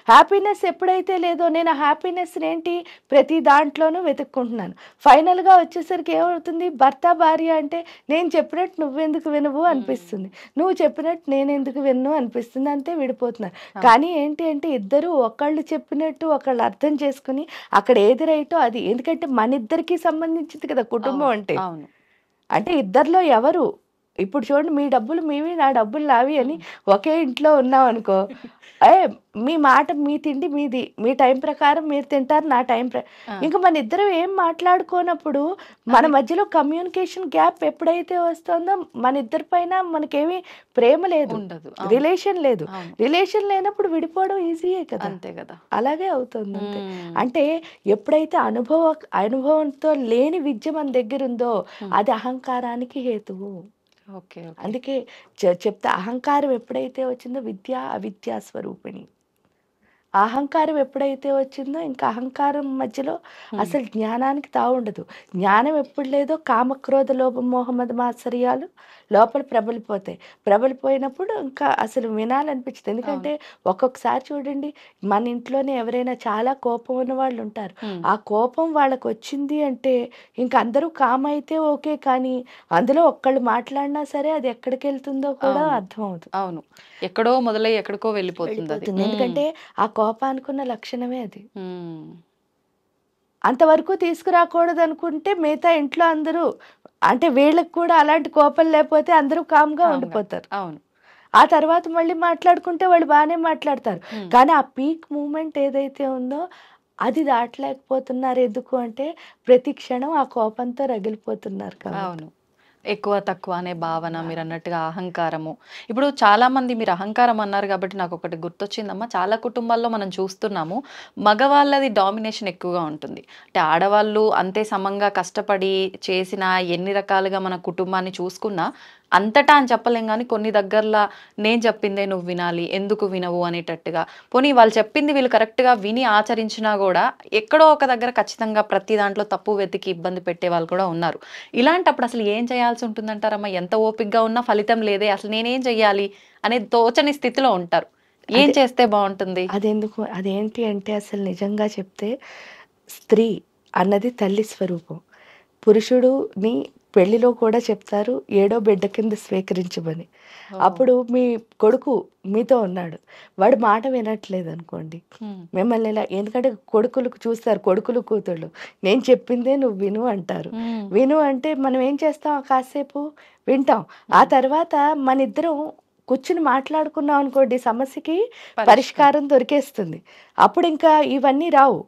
హ్యాపీనెస్ ఎప్పుడైతే లేదో నేను ఆ హ్యాపీనెస్ ఏంటి ప్రతి దాంట్లోనూ వెతుక్కుంటున్నాను. ఫైనల్గా వచ్చేసరికి ఏమవుతుంది, భర్త భార్య అంటే నేను చెప్పినట్టు నువ్వెందుకు వినవు అనిపిస్తుంది, నువ్వు చెప్పినట్టు నేనెందుకు విన్ను అనిపిస్తుంది, అంతే విడిపోతున్నారు. కానీ ఏంటి అంటే ఇద్దరు ఒకళ్ళు చెప్పినట్టు ఒకళ్ళు అర్థం చేసుకుని అక్కడ ఏది రైటో అది, ఎందుకంటే మన ఇద్దరికి సంబంధించింది కదా కుటుంబం అంటే. అంటే ఇద్దరిలో ఎవరు, ఇప్పుడు చూడండి, మీ డబ్బులు మీవి, నా డబ్బులు నావి అని ఒకే ఇంట్లో ఉన్నాం అనుకో, మీ మాట మీ తిండి మీది, మీ టైం ప్రకారం మీరు తింటారు, నా టైం ఇంకా మన ఇద్దరం ఏం మాట్లాడుకోనప్పుడు మన మధ్యలో కమ్యూనికేషన్ గ్యాప్ ఎప్పుడైతే వస్తుందో మన ఇద్దరి పైన మనకేమీ ప్రేమ లేదు, రిలేషన్ లేదు. రిలేషన్ లేనప్పుడు విడిపోవడం ఈజీయే కదా. అంతే కదా, అలాగే అవుతుంది. అంటే ఎప్పుడైతే అనుభవంతో లేని విద్య మన దగ్గర ఉందో అది అహంకారానికి హేతువు. అందుకే చెప్తా, అహంకారం ఎప్పుడైతే వచ్చిందో విద్య అవిద్యా స్వరూపిణి. అహంకారం ఎప్పుడైతే వచ్చిందో ఇంకా అహంకారం మధ్యలో అసలు జ్ఞానానికి తావు ఉండదు. జ్ఞానం ఎప్పుడు లేదో కామక్రోధ లోభ మోహమద మాత్సర్యాలు లోపల ప్రబలిపోయినప్పుడు ఇంకా అసలు వినాలనిపించదు. ఎందుకంటే ఒక్కొక్కసారి చూడండి, మన ఇంట్లోనే ఎవరైనా చాలా కోపం ఉన్న వాళ్ళు ఉంటారు, ఆ కోపం వాళ్ళకి వచ్చింది అంటే ఇంకా అందరూ కామ్ అయితే ఓకే, కానీ అందులో ఒక్కళ్ళు మాట్లాడినా సరే అది ఎక్కడికి వెళ్తుందో కూడా అర్థం అవుతుంది. అవును, ఎక్కడో మొదలై ఎక్కడికో వెళ్ళిపోతుంది. ఎందుకంటే ఆ కోపానుకున్న లక్షణమే అది. అంతవరకు తీసుకురాకూడదు అనుకుంటే మిగతా ఇంట్లో అందరూ అంటే వీళ్ళకి కూడా అలాంటి కోపం లేకపోతే అందరూ కామ్గా ఉండిపోతారు. అవును, ఆ తర్వాత మళ్ళీ మాట్లాడుకుంటే వాళ్ళు బాగానే మాట్లాడతారు. కానీ ఆ పీక్ మూమెంట్ ఏదైతే ఉందో అది దాటలేకపోతున్నారు. ఎందుకు అంటే ప్రతి క్షణం ఆ కోపంతో రగిలిపోతున్నారు కదా. అవును, ఎక్కువ తక్కువ అనే భావన, మీరు అన్నట్టుగా అహంకారము. ఇప్పుడు చాలా మంది, మీరు అహంకారం అన్నారు కాబట్టి నాకు ఒకటి గుర్తొచ్చిందమ్మా, చాలా కుటుంబాల్లో మనం చూస్తున్నాము మగవాళ్ళది డామినేషన్ ఎక్కువగా ఉంటుంది. అంటే ఆడవాళ్ళు అంతే సమంగా కష్టపడి చేసిన ఎన్ని రకాలుగా మన కుటుంబాన్ని చూసుకున్నా అంతటా అని చెప్పలేం కానీ కొన్ని దగ్గరలా నేను చెప్పిందే నువ్వు వినాలి, ఎందుకు వినవు అనేటట్టుగా, పోనీ వాళ్ళు చెప్పింది వీళ్ళు కరెక్ట్గా విని ఆచరించినా కూడా ఎక్కడో ఒక దగ్గర ఖచ్చితంగా ప్రతి దాంట్లో తప్పు వెతికి ఇబ్బంది పెట్టే వాళ్ళు కూడా ఉన్నారు. ఇలాంటప్పుడు అసలు ఏం చేయాల్సి ఉంటుందంటారమ్మా? ఎంత ఓపికగా ఉన్నా ఫలితం లేదే, అసలు నేనేం చెయ్యాలి అనేది తోచని స్థితిలో ఉంటారు. ఏం చేస్తే బాగుంటుంది? అదెందుకు, అదేంటి అంటే అసలు నిజంగా చెప్తే స్త్రీ అన్నది తల్లి స్వరూపం. పురుషుడుని పెళ్లిలో కూడా చెప్తారు, ఏడో బిడ్డ కింద స్వీకరించమని. అప్పుడు మీ కొడుకు మీతో ఉన్నాడు, వాడు మాట వినట్లేదు అనుకోండి, మిమ్మల్ని ఇలా, ఎందుకంటే కొడుకులకు చూస్తారు, కొడుకులు కూతుళ్ళు నేను చెప్పిందే నువ్వు విను అంటారు. విను అంటే మనం ఏం చేస్తాం, కాసేపు వింటాం. ఆ తర్వాత మన ఇద్దరం కూర్చుని మాట్లాడుకున్నాం అనుకోండి, సమస్యకి పరిష్కారం దొరికేస్తుంది. అప్పుడు ఇంకా ఇవన్నీ రావు.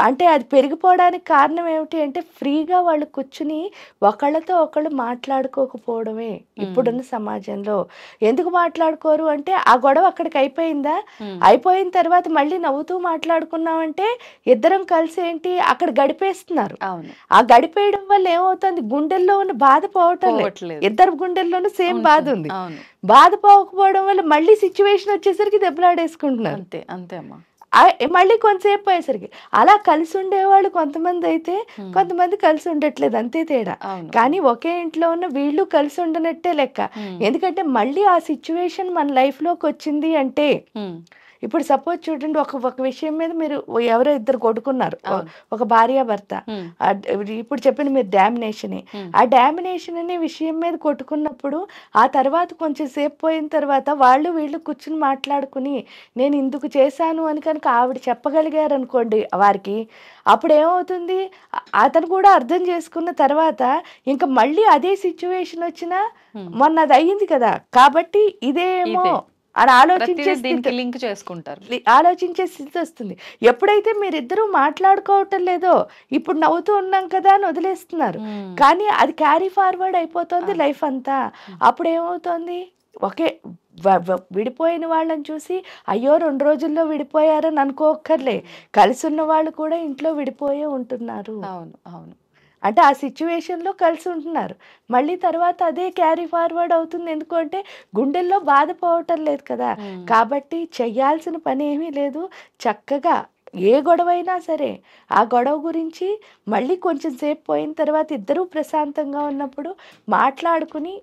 అంటే అది పెరిగిపోవడానికి కారణం ఏమిటి అంటే ఫ్రీగా వాళ్ళు కూర్చుని ఒకళ్ళతో ఒకళ్ళు మాట్లాడుకోకపోవడమే ఇప్పుడున్న సమాజంలో. ఎందుకు మాట్లాడుకోరు అంటే ఆ గొడవ అక్కడికి అయిపోయిందా, అయిపోయిన తర్వాత మళ్ళీ నవ్వుతూ మాట్లాడుకున్నామంటే ఇద్దరం కలిసి ఏంటి అక్కడ గడిపేస్తున్నారు. ఆ గడిపేయడం వల్ల ఏమవుతుంది, గుండెల్లో ఉన్న బాధ పోవటం లేదు, ఇద్దరు గుండెల్లోనూ సేమ్ బాధ ఉంది. బాధ పోకపోవడం వల్ల మళ్ళీ సిచ్యువేషన్ వచ్చేసరికి దెబ్బలాడేసుకుంటున్నారు. అంతే అంతే అమ్మా. మళ్ళీ కొంతసేపు అయ్యేసరికి అలా కలిసి ఉండేవాళ్ళు కొంతమంది అయితే, కొంతమంది కలిసి ఉండట్లేదు, అంతే తేడా. కానీ ఒకే ఇంట్లో ఉన్న వీళ్ళు కలిసి ఉండనట్టే లెక్క. ఎందుకంటే మళ్ళీ ఆ సిచ్యువేషన్ మన లైఫ్ లోకి వచ్చింది అంటే, ఇప్పుడు సపోజ్ చూడండి, ఒక విషయం మీద మీరు ఎవరో ఇద్దరు కొట్టుకున్నారు, ఒక భార్యాభర్త. ఇప్పుడు చెప్పండి మీరు డామినేషన్, ఆ డామినేషన్ అనే విషయం మీద కొట్టుకున్నప్పుడు ఆ తర్వాత కొంచెం సేపు పోయిన తర్వాత వాళ్ళు వీళ్ళు కూర్చుని మాట్లాడుకుని నేను ఇందుకు చేశాను అని కనుక ఆవిడ చెప్పగలిగారు అనుకోండి వారికి, అప్పుడు ఏమవుతుంది, అతను కూడా అర్థం చేసుకున్న తర్వాత ఇంకా మళ్ళీ అదే సిచ్యువేషన్ వచ్చినా మొన్న అది అయ్యింది కదా కాబట్టి ఇదేమో అని ఆలోచించే స్థితి వస్తుంది. ఎప్పుడైతే మీరిద్దరూ మాట్లాడుకోవటం లేదో, ఇప్పుడు నవ్వుతూ ఉన్నాం కదా అని వదిలేస్తున్నారు, కానీ అది క్యారీ ఫార్వర్డ్ అయిపోతుంది లైఫ్ అంతా. అప్పుడు ఏమవుతుంది, ఒకే విడిపోయిన వాళ్ళని చూసి అయ్యో 2 రోజుల్లో విడిపోయారని అనుకోక్కర్లే, కలిసి ఉన్న వాళ్ళు కూడా ఇంట్లో విడిపోయే ఉంటున్నారు. అవును అవును. అంటే ఆ సిచ్యువేషన్లో కలిసి ఉంటున్నారు, మళ్ళీ తర్వాత అదే క్యారీ ఫార్వర్డ్ అవుతుంది. ఎందుకంటే గుండెల్లో బాధపోవటం లేదు కదా. కాబట్టి చెయ్యాల్సిన పని ఏమీ లేదు, చక్కగా ఏ గొడవైనా సరే ఆ గొడవ గురించి మళ్ళీ కొంచెం సేపు పోయిన తర్వాత ఇద్దరూ ప్రశాంతంగా ఉన్నప్పుడు మాట్లాడుకుని,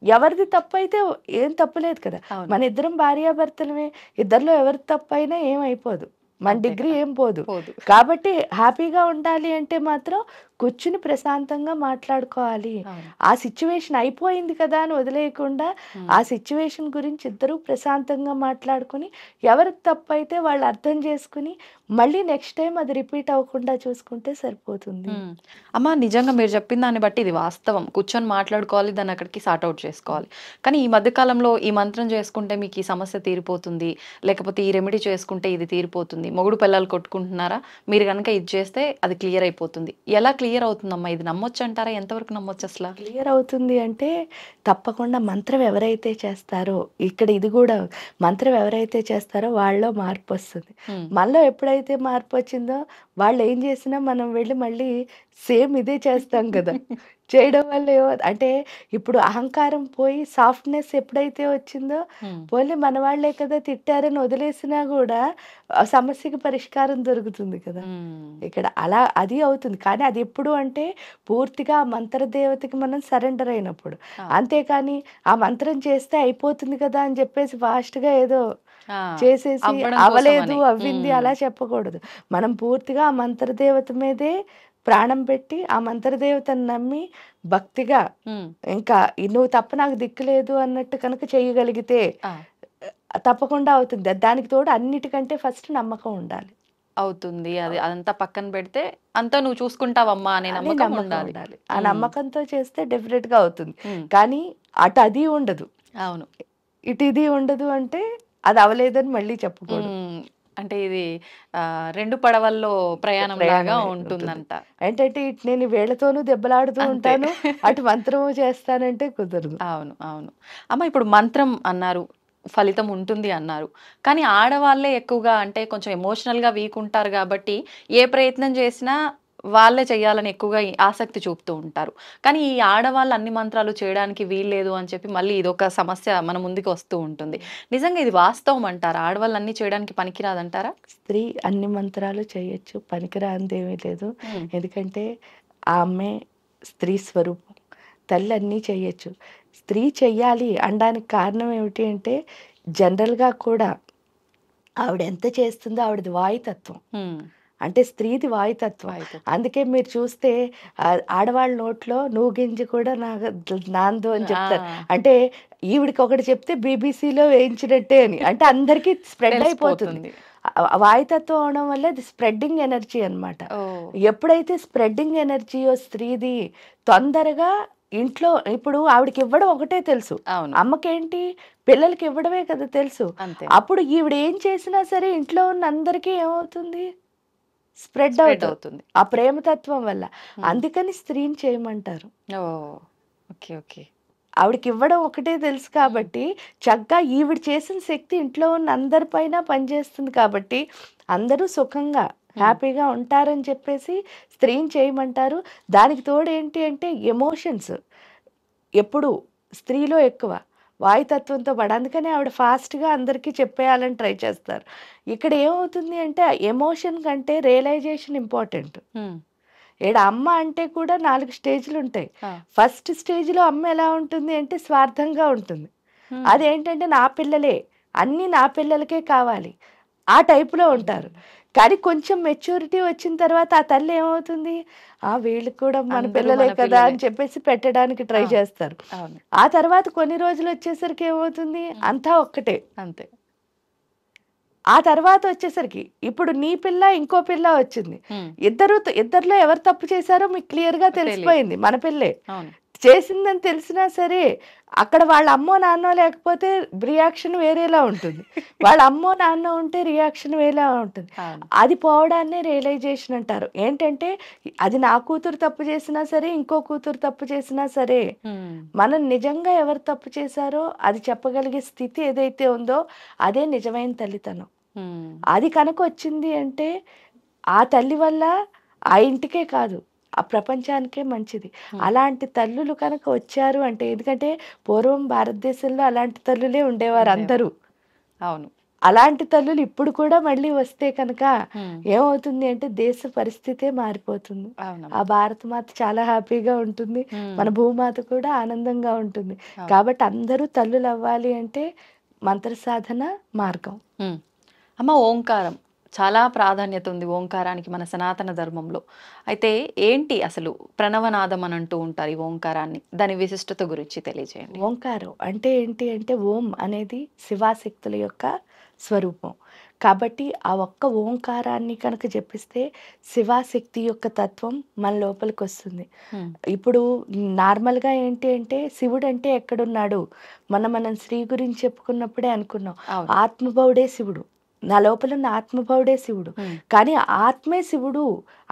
ఎవరిది తప్పు అయితే ఏం తప్పులేదు కదా, మన ఇద్దరం భార్యాభర్తలమే, ఇద్దరిలో ఎవరి తప్పు అయినా ఏమైపోదు, మన డిగ్రీ ఏం పోదు. కాబట్టి హ్యాపీగా ఉండాలి అంటే మాత్రం కూర్చుని ప్రశాంతంగా మాట్లాడుకోవాలి. ఆ సిచ్యువేషన్ అయిపోయింది కదా అని వదిలేయకుండా ఆ సిచ్యువేషన్ గురించి ఇద్దరూ ప్రశాంతంగా మాట్లాడుకుని ఎవరి తప్పు అయితే వాళ్ళు అర్థం చేసుకుని మళ్ళీ నెక్స్ట్ టైం అది రిపీట్ అవ్వకుండా చూసుకుంటే సరిపోతుంది. అమ్మ నిజంగా మీరు చెప్పిన దాన్ని బట్టి ఇది వాస్తవం, కూర్చొని మాట్లాడుకోవాలి, దాన్ని అక్కడికి సార్ట్ అవుట్ చేసుకోవాలి. కానీ ఈ మధ్యకాలంలో ఈ మంత్రం చేసుకుంటే మీకు ఈ సమస్య తీరిపోతుంది, లేకపోతే ఈ రెమెడీ చేసుకుంటే ఇది తీరిపోతుంది, మొగుడు పిల్లలు కొట్టుకుంటున్నారా, మీరు కనుక ఇది చేస్తే అది క్లియర్ అయిపోతుంది, ఎలా క్లియర్ అవుతుందమ్మా? ఇది నమ్మొచ్చు అంటారా? ఎంతవరకు నమ్మొచ్చు? అసలు క్లియర్ అవుతుంది అంటే తప్పకుండా మంత్రం ఎవరైతే చేస్తారో, ఇక్కడ ఇది కూడా మంత్రం ఎవరైతే చేస్తారో వాళ్ళలో మార్పు వస్తుంది. మనలో ఎప్పుడైతే మార్పు వచ్చిందో వాళ్ళు ఏం చేసినా మనం వెళ్ళి మళ్ళీ సేమ్ ఇదే చేస్తాం కదా. చేయడం వల్ల ఏమో అంటే ఇప్పుడు అహంకారం పోయి సాఫ్ట్నెస్ ఎప్పుడైతే వచ్చిందో, పోలే మన వాళ్ళే కదా తిట్టారని వదిలేసినా కూడా సమస్యకి పరిష్కారం దొరుకుతుంది కదా. ఇక్కడ అలా అది అవుతుంది. కానీ అది ఎప్పుడు అంటే పూర్తిగా ఆ మంత్రదేవతకి మనం సరెండర్ అయినప్పుడు. అంతేకాని ఆ మంత్రం చేస్తే అయిపోతుంది కదా అని చెప్పేసి ఫాస్ట్గా ఏదో చేసేసి అవలేదు అవ్వింది అలా చెప్పకూడదు. మనం పూర్తిగా ఆ మంత్రదేవత మీదే ప్రాణం పెట్టి ఆ మంత్రదేవతను నమ్మి భక్తిగా, ఇంకా నువ్వు తప్ప నాకు దిక్కులేదు అన్నట్టు కనుక చేయగలిగితే తప్పకుండా అవుతుంది. దానికి తోడు అన్నిటికంటే ఫస్ట్ నమ్మకం ఉండాలి. అవుతుంది, అది అదంతా పక్కన పెడితే అంతా నువ్వు చూసుకుంటావమ్మా అనే నమ్మకం ఉండాలి. ఆ నమ్మకంతో చేస్తే డెఫినెట్ గా అవుతుంది. కానీ అటు అది ఉండదు, అవును ఇటు ఇది ఉండదు అంటే అది అవలేదని మళ్ళీ చెప్పకూడదు. అంటే ఇది 2 పడవల్లో ప్రయాణం లాగా ఉంటుందంట. ఏంటంటే ఇటు నేను వేళ్లతోనూ దెబ్బలాడుతూ ఉంటాను, అటు మంత్రము చేస్తానంటే కుదరదు. అవును అవును. అమ్మ ఇప్పుడు మంత్రం అన్నారు, ఫలితం ఉంటుంది అన్నారు, కానీ ఆడవాళ్ళే ఎక్కువగా అంటే కొంచెం ఎమోషనల్గా వీక్ ఉంటారు కాబట్టి ఏ ప్రయత్నం చేసినా వాళ్ళే చేయాలని ఎక్కువగా ఆసక్తి చూపుతూ ఉంటారు. కానీ ఈ ఆడవాళ్ళు అన్ని మంత్రాలు చేయడానికి వీల్లేదు అని చెప్పి మళ్ళీ ఇదొక సమస్య మన ముందుకు వస్తూ ఉంటుంది. నిజంగా ఇది వాస్తవం అంటారా? ఆడవాళ్ళు అన్ని చేయడానికి పనికిరాదంటారా? స్త్రీ అన్ని మంత్రాలు చేయొచ్చు, పనికిరానిదేమీ లేదు. ఎందుకంటే ఆమె స్త్రీ స్వరూపం, తల్లి అన్నీ చేయొచ్చు. స్త్రీ చెయ్యాలి అనడానికి కారణం ఏమిటి అంటే జనరల్గా కూడా ఆవిడ ఎంత చేస్తుందో ఆవిడది వాయుతత్వం, అంటే స్త్రీది వాయుతత్వం. అందుకే మీరు చూస్తే ఆడవాళ్ళ నోట్లో నువ్వు గింజ కూడా నాందో అని చెప్తారు. అంటే ఈవిడికి ఒకటి చెప్తే బీబీసీలో వేయించినట్టే అని, అంటే అందరికీ స్ప్రెడ్ అయిపోతుంది. వాయుతత్వం అవడం వల్ల అది స్ప్రెడ్డింగ్ ఎనర్జీ అనమాట. ఎప్పుడైతే స్ప్రెడ్డింగ్ ఎనర్జీయో స్త్రీది, తొందరగా ఇంట్లో ఇప్పుడు ఆవిడకి ఇవ్వడం ఒకటే తెలుసు, అమ్మకేంటి పిల్లలకి ఇవ్వడమే కదా తెలుసు. అప్పుడు ఈవిడ ఏం చేసినా సరే ఇంట్లో ఉన్న అందరికీ ఏమవుతుంది, స్ప్రెడ్ అవుతుంది ఆ ప్రేమతత్వం వల్ల. అందుకని స్త్రీని చేయమంటారు. ఆవిడకి ఇవ్వడం ఒకటే తెలుసు కాబట్టి చక్కగా ఈవిడ చేసిన శక్తి ఇంట్లో ఉన్న అందరిపైన పనిచేస్తుంది కాబట్టి అందరూ సుఖంగా హ్యాపీగా ఉంటారని చెప్పేసి స్త్రీని చేయమంటారు. దానికి తోడు ఏంటి అంటే ఎమోషన్స్ ఎప్పుడు స్త్రీలో ఎక్కువ వాయుతత్వంతో పడి, అందుకని ఆవిడ ఫాస్ట్గా అందరికీ చెప్పేయాలని ట్రై చేస్తారు. ఇక్కడ ఏమవుతుంది అంటే ఎమోషన్ కంటే రియలైజేషన్ ఇంపార్టెంట్. అమ్మ అంటే కూడా 4 స్టేజ్లు ఉంటాయి. ఫస్ట్ స్టేజ్లో అమ్మ ఎలా ఉంటుంది అంటే స్వార్థంగా ఉంటుంది. అదేంటంటే నా పిల్లలే, అన్నీ నా పిల్లలకే కావాలి, ఆ టైపులో ఉంటారు. కానీ కొంచెం మెచ్యూరిటీ వచ్చిన తర్వాత ఆ తల్లి ఏమవుతుంది, వీళ్ళకి కూడా మన పిల్లలే కదా అని చెప్పేసి పెట్టడానికి ట్రై చేస్తారు. ఆ తర్వాత కొన్ని రోజులు వచ్చేసరికి ఏమవుతుంది, అంతా ఒక్కటే. అంతే. ఆ తర్వాత వచ్చేసరికి ఇప్పుడు నీ పిల్ల ఇంకో పిల్ల వచ్చింది, ఇద్దరిలో ఎవరు తప్పు చేశారో మీకు క్లియర్ గా తెలిసిపోయింది, మన పిల్లే చేసిందని తెలిసినా సరే అక్కడ వాళ్ళ అమ్మో నాన్నో లేకపోతే రియాక్షన్ వేరేలా ఉంటుంది, వాళ్ళ అమ్మో నాన్న ఉంటే రియాక్షన్ వేరేలా ఉంటుంది. అది పోవడాన్నే రియలైజేషన్ అంటారు. ఏంటంటే అది నా కూతురు తప్పు చేసినా సరే ఇంకో కూతురు తప్పు చేసినా సరే మనం నిజంగా ఎవరు తప్పు చేశారో అది చెప్పగలిగే స్థితి ఏదైతే ఉందో అదే నిజమైన తల్లితనం. అది కనుక వచ్చింది అంటే ఆ తల్లి వల్ల ఆ ఇంటికే కాదు ఆ ప్రపంచానికే మంచిది. అలాంటి తల్లులు కనుక వచ్చారు అంటే, ఎందుకంటే పూర్వం భారతదేశంలో అలాంటి తల్లులే ఉండేవారు అందరూ. అవును, అలాంటి తల్లులు ఇప్పుడు కూడా మళ్ళీ వస్తే కనుక ఏమవుతుంది అంటే దేశ పరిస్థితే మారిపోతుంది. ఆ భారత మాత చాలా హ్యాపీగా ఉంటుంది, మన భూమాత కూడా ఆనందంగా ఉంటుంది. కాబట్టి అందరూ తల్లులు అవ్వాలి అంటే మంత్ర సాధన మార్గం. అమ్మ, ఓంకారం చాలా ప్రాధాన్యత ఉంది ఓంకారానికి మన సనాతన ధర్మంలో. అయితే ఏంటి అసలు ప్రణవనాదం అని అంటూ ఉంటారు ఈ ఓంకారాన్ని, దాని విశిష్టత గురించి తెలియజేయండి. ఓంకారం అంటే ఏంటి అంటే ఓం అనేది శివాశక్తుల యొక్క స్వరూపం. కాబట్టి ఆ ఒక్క ఓంకారాన్ని కనుక చెప్పిస్తే శివాశక్తి యొక్క తత్వం మన లోపలికి వస్తుంది. ఇప్పుడు నార్మల్గా ఏంటి అంటే శివుడు అంటే ఎక్కడున్నాడు, మనం శ్రీ గురించి చెప్పుకున్నప్పుడే అనుకున్నాం ఆత్మభౌడే శివుడు, నా లోపల ఉన్న ఆత్మభావుడే శివుడు. కానీ ఆత్మే శివుడు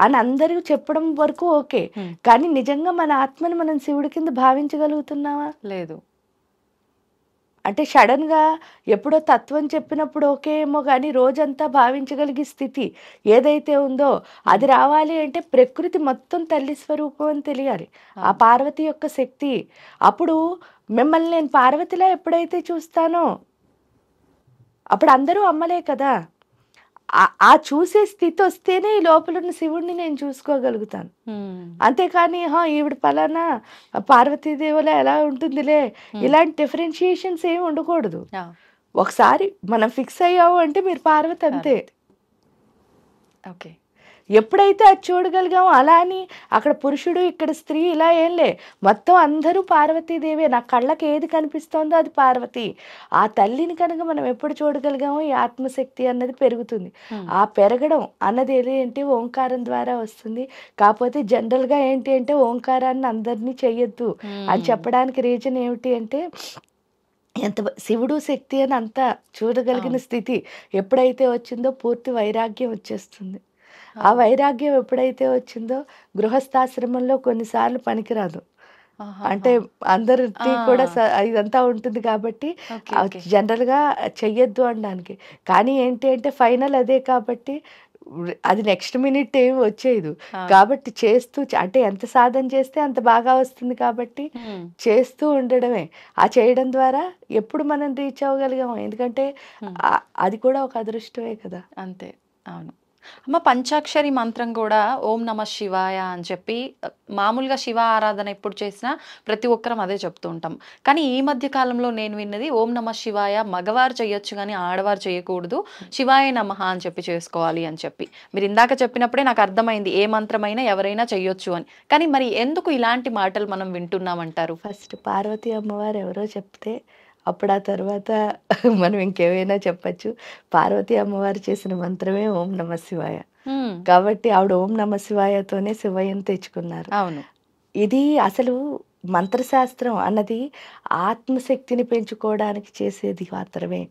అని అందరూ చెప్పడం వరకు ఓకే, కానీ నిజంగా మన ఆత్మని మనం శివుడి కింద భావించగలుగుతున్నావా? లేదు. అంటే సడన్ గా ఎప్పుడో తత్వం చెప్పినప్పుడు ఓకే ఏమో, కానీ రోజంతా భావించగలిగే స్థితి ఏదైతే ఉందో అది రావాలి అంటే ప్రకృతి మొత్తం తల్లి స్వరూపం అని తెలియాలి, ఆ పార్వతి యొక్క శక్తి. అప్పుడు మిమ్మల్ని నేను పార్వతిలా ఎప్పుడైతే చూస్తానో అప్పుడు అందరూ అమ్మలే కదా. ఆ చూసే స్థితి వస్తేనే ఈ లోపల ఉన్న శివుడిని నేను చూసుకోగలుగుతాను. అంతేకాని ఈవిడ పలానా పార్వతీదేవులా ఎలా ఉంటుందిలే ఇలాంటి డిఫరెన్షియేషన్స్ ఏమి ఉండకూడదు. ఒకసారి మనం ఫిక్స్ అయ్యాము అంటే మీరు పార్వతి అంతే. ఓకే, ఎప్పుడైతే అది చూడగలిగామో, అలా అని అక్కడ పురుషుడు ఇక్కడ స్త్రీ ఇలా ఏంలే, మొత్తం అందరూ పార్వతీదేవే, నా కళ్ళకి ఏది కనిపిస్తోందో అది పార్వతి. ఆ తల్లిని కనుక మనం ఎప్పుడు చూడగలిగామో ఈ ఆత్మశక్తి అన్నది పెరుగుతుంది. ఆ పెరగడం అన్నది ఏంటి ఓంకారం ద్వారా వస్తుంది. కాకపోతే జనరల్గా ఏంటి అంటే ఓంకారాన్ని అందరినీ చెయ్యొద్దు అని చెప్పడానికి రీజన్ ఏమిటి అంటే ఎంత శివుడు శక్తి అని అంతా చూడగలిగిన స్థితి ఎప్పుడైతే వచ్చిందో పూర్తి వైరాగ్యం వచ్చేస్తుంది. ఆ వైరాగ్యం ఎప్పుడైతే వచ్చిందో గృహస్థాశ్రమంలో కొన్నిసార్లు పనికిరాదు, అంటే అందరికీ కూడా ఇదంతా ఉంటుంది కాబట్టి జనరల్గా చెయ్యొద్దు అనడానికి. కానీ ఏంటి అంటే ఫైనల్ అదే కాబట్టి అది నెక్స్ట్ మినిట్ ఏమి వచ్చేది. ఆ. కాబట్టి చేస్తూ అంటే ఎంత సాధన చేస్తే అంత బాగా వస్తుంది కాబట్టి చేస్తూ ఉండడమే. ఆ చేయడం ద్వారా ఎప్పుడు మనం రీచ్ అవ్వగలిగాం, ఎందుకంటే అది కూడా ఒక అదృష్టమే కదా. అంతే. అవును. అమ్మ, పంచాక్షరి మంత్రం కూడా ఓం నమ శివాయ అని చెప్పి మామూలుగా శివ ఆరాధన ఎప్పుడు చేసినా ప్రతి ఒక్కరం అదే చెప్తూ ఉంటాం. కానీ ఈ మధ్య కాలంలో నేను విన్నది ఓం నమ శివాయ మగవారు చేయొచ్చు కానీ ఆడవారు చేయకూడదు, శివాయ నమః అని చెప్పి చేసుకోవాలి అని చెప్పి. మీరు ఇందాక చెప్పినప్పుడే నాకు అర్థమైంది ఏ మంత్రమైనా ఎవరైనా చెయ్యొచ్చు అని. కానీ మరి ఎందుకు ఇలాంటి మాటలు మనం వింటున్నామంటారు? ఫస్ట్ పార్వతీ అమ్మవారు ఎవరో చెప్తే అప్పుడు ఆ తర్వాత మనం ఇంకేమైనా చెప్పచ్చు. పార్వతీ అమ్మవారు చేసిన మంత్రమే ఓం నమ శివాయ. కాబట్టి ఆవిడ ఓం నమ శివాయతోనే శివయ్యను తెచ్చుకున్నారు. అవును. ఇది అసలు మంత్రశాస్త్రం అన్నది ఆత్మశక్తిని పెంచుకోవడానికి చేసేది మాత్రమే.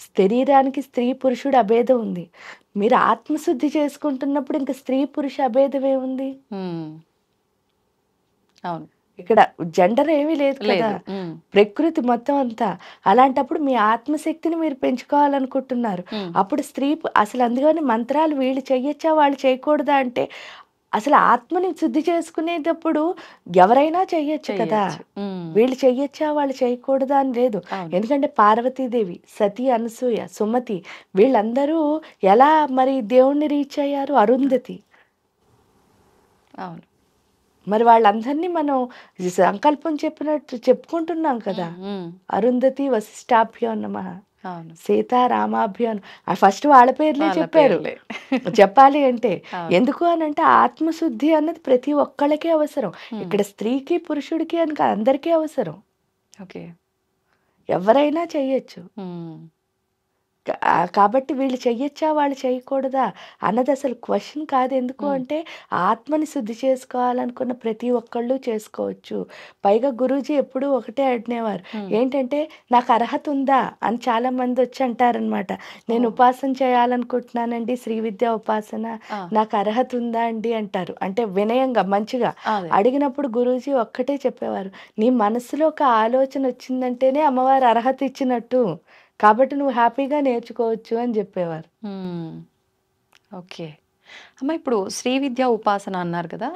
శరీరానికి స్త్రీ పురుషుడు అభేదం ఉంది. మీరు ఆత్మశుద్ధి చేసుకుంటున్నప్పుడు ఇంకా స్త్రీ పురుష అభేదమే ఉంది. అవును. ఇక్కడ జెండర్ ఏమీ లేదు కదా, ప్రకృతి మొత్తం అంతా. అలాంటప్పుడు మీ ఆత్మశక్తిని మీరు పెంచుకోవాలనుకుంటున్నారు. అప్పుడు స్త్రీ అసలు అందుకని మంత్రాలు వీళ్ళు చెయ్యొచ్చా వాళ్ళు చేయకూడదా అంటే అసలు ఆత్మని శుద్ధి చేసుకునేటప్పుడు ఎవరైనా చెయ్యొచ్చు కదా, వీళ్ళు చెయ్యొచ్చా వాళ్ళు చేయకూడదా అని లేదు. ఎందుకంటే పార్వతీదేవి, సతీ, అనసూయ, సుమతి వీళ్ళందరూ ఎలా మరి దేవుణ్ణి రీచ్ అయ్యారు? అరుంధతి. అవును. మరి వాళ్ళందరినీ మనం సంకల్పం చెప్పినట్టు చెప్పుకుంటున్నాం కదా. అరుంధతి వశిష్ఠాభ్యో నమః, సీతారామాభ్యో. ఫస్ట్ వాళ్ళ పేర్లే చెప్పారు చెప్పాలి అంటే. ఎందుకు అని అంటే ఆత్మశుద్ధి అన్నది ప్రతి ఒక్కళ్ళకి అవసరం. ఇక్కడ స్త్రీకి పురుషుడికి అని కాదు, అందరికీ అవసరం. ఎవరైనా చెయ్యొచ్చు. కాబట్టి వీళ్ళు చెయ్యొచ్చా వాళ్ళు చేయకూడదా అన్నది అసలు క్వశ్చన్ కాదు. ఎందుకు అంటే ఆత్మని శుద్ధి చేసుకోవాలనుకున్న ప్రతి ఒక్కళ్ళు చేసుకోవచ్చు. పైగా గురూజీ ఎప్పుడూ ఒకటే అడిగేవారు, ఏంటంటే నాకు అర్హత ఉందా అని చాలా మంది వచ్చి అంటారనమాట. నేను ఉపాసన చేయాలనుకుంటున్నానండి, శ్రీ విద్యా ఉపాసన, నాకు అర్హత ఉందా అండి అంటారు. అంటే వినయంగా మంచిగా అడిగినప్పుడు గురూజీ ఒక్కటే చెప్పేవారు, నీ మనసులో ఒక ఆలోచన వచ్చిందంటేనే అమ్మవారు అర్హత ఇచ్చినట్టు, కాబట్టి నువ్వు హ్యాపీగా నేర్చుకోవచ్చు అని చెప్పేవారు. ఓకే అమ్మ, ఇప్పుడు శ్రీ విద్యా ఉపాసన అన్నారు కదా,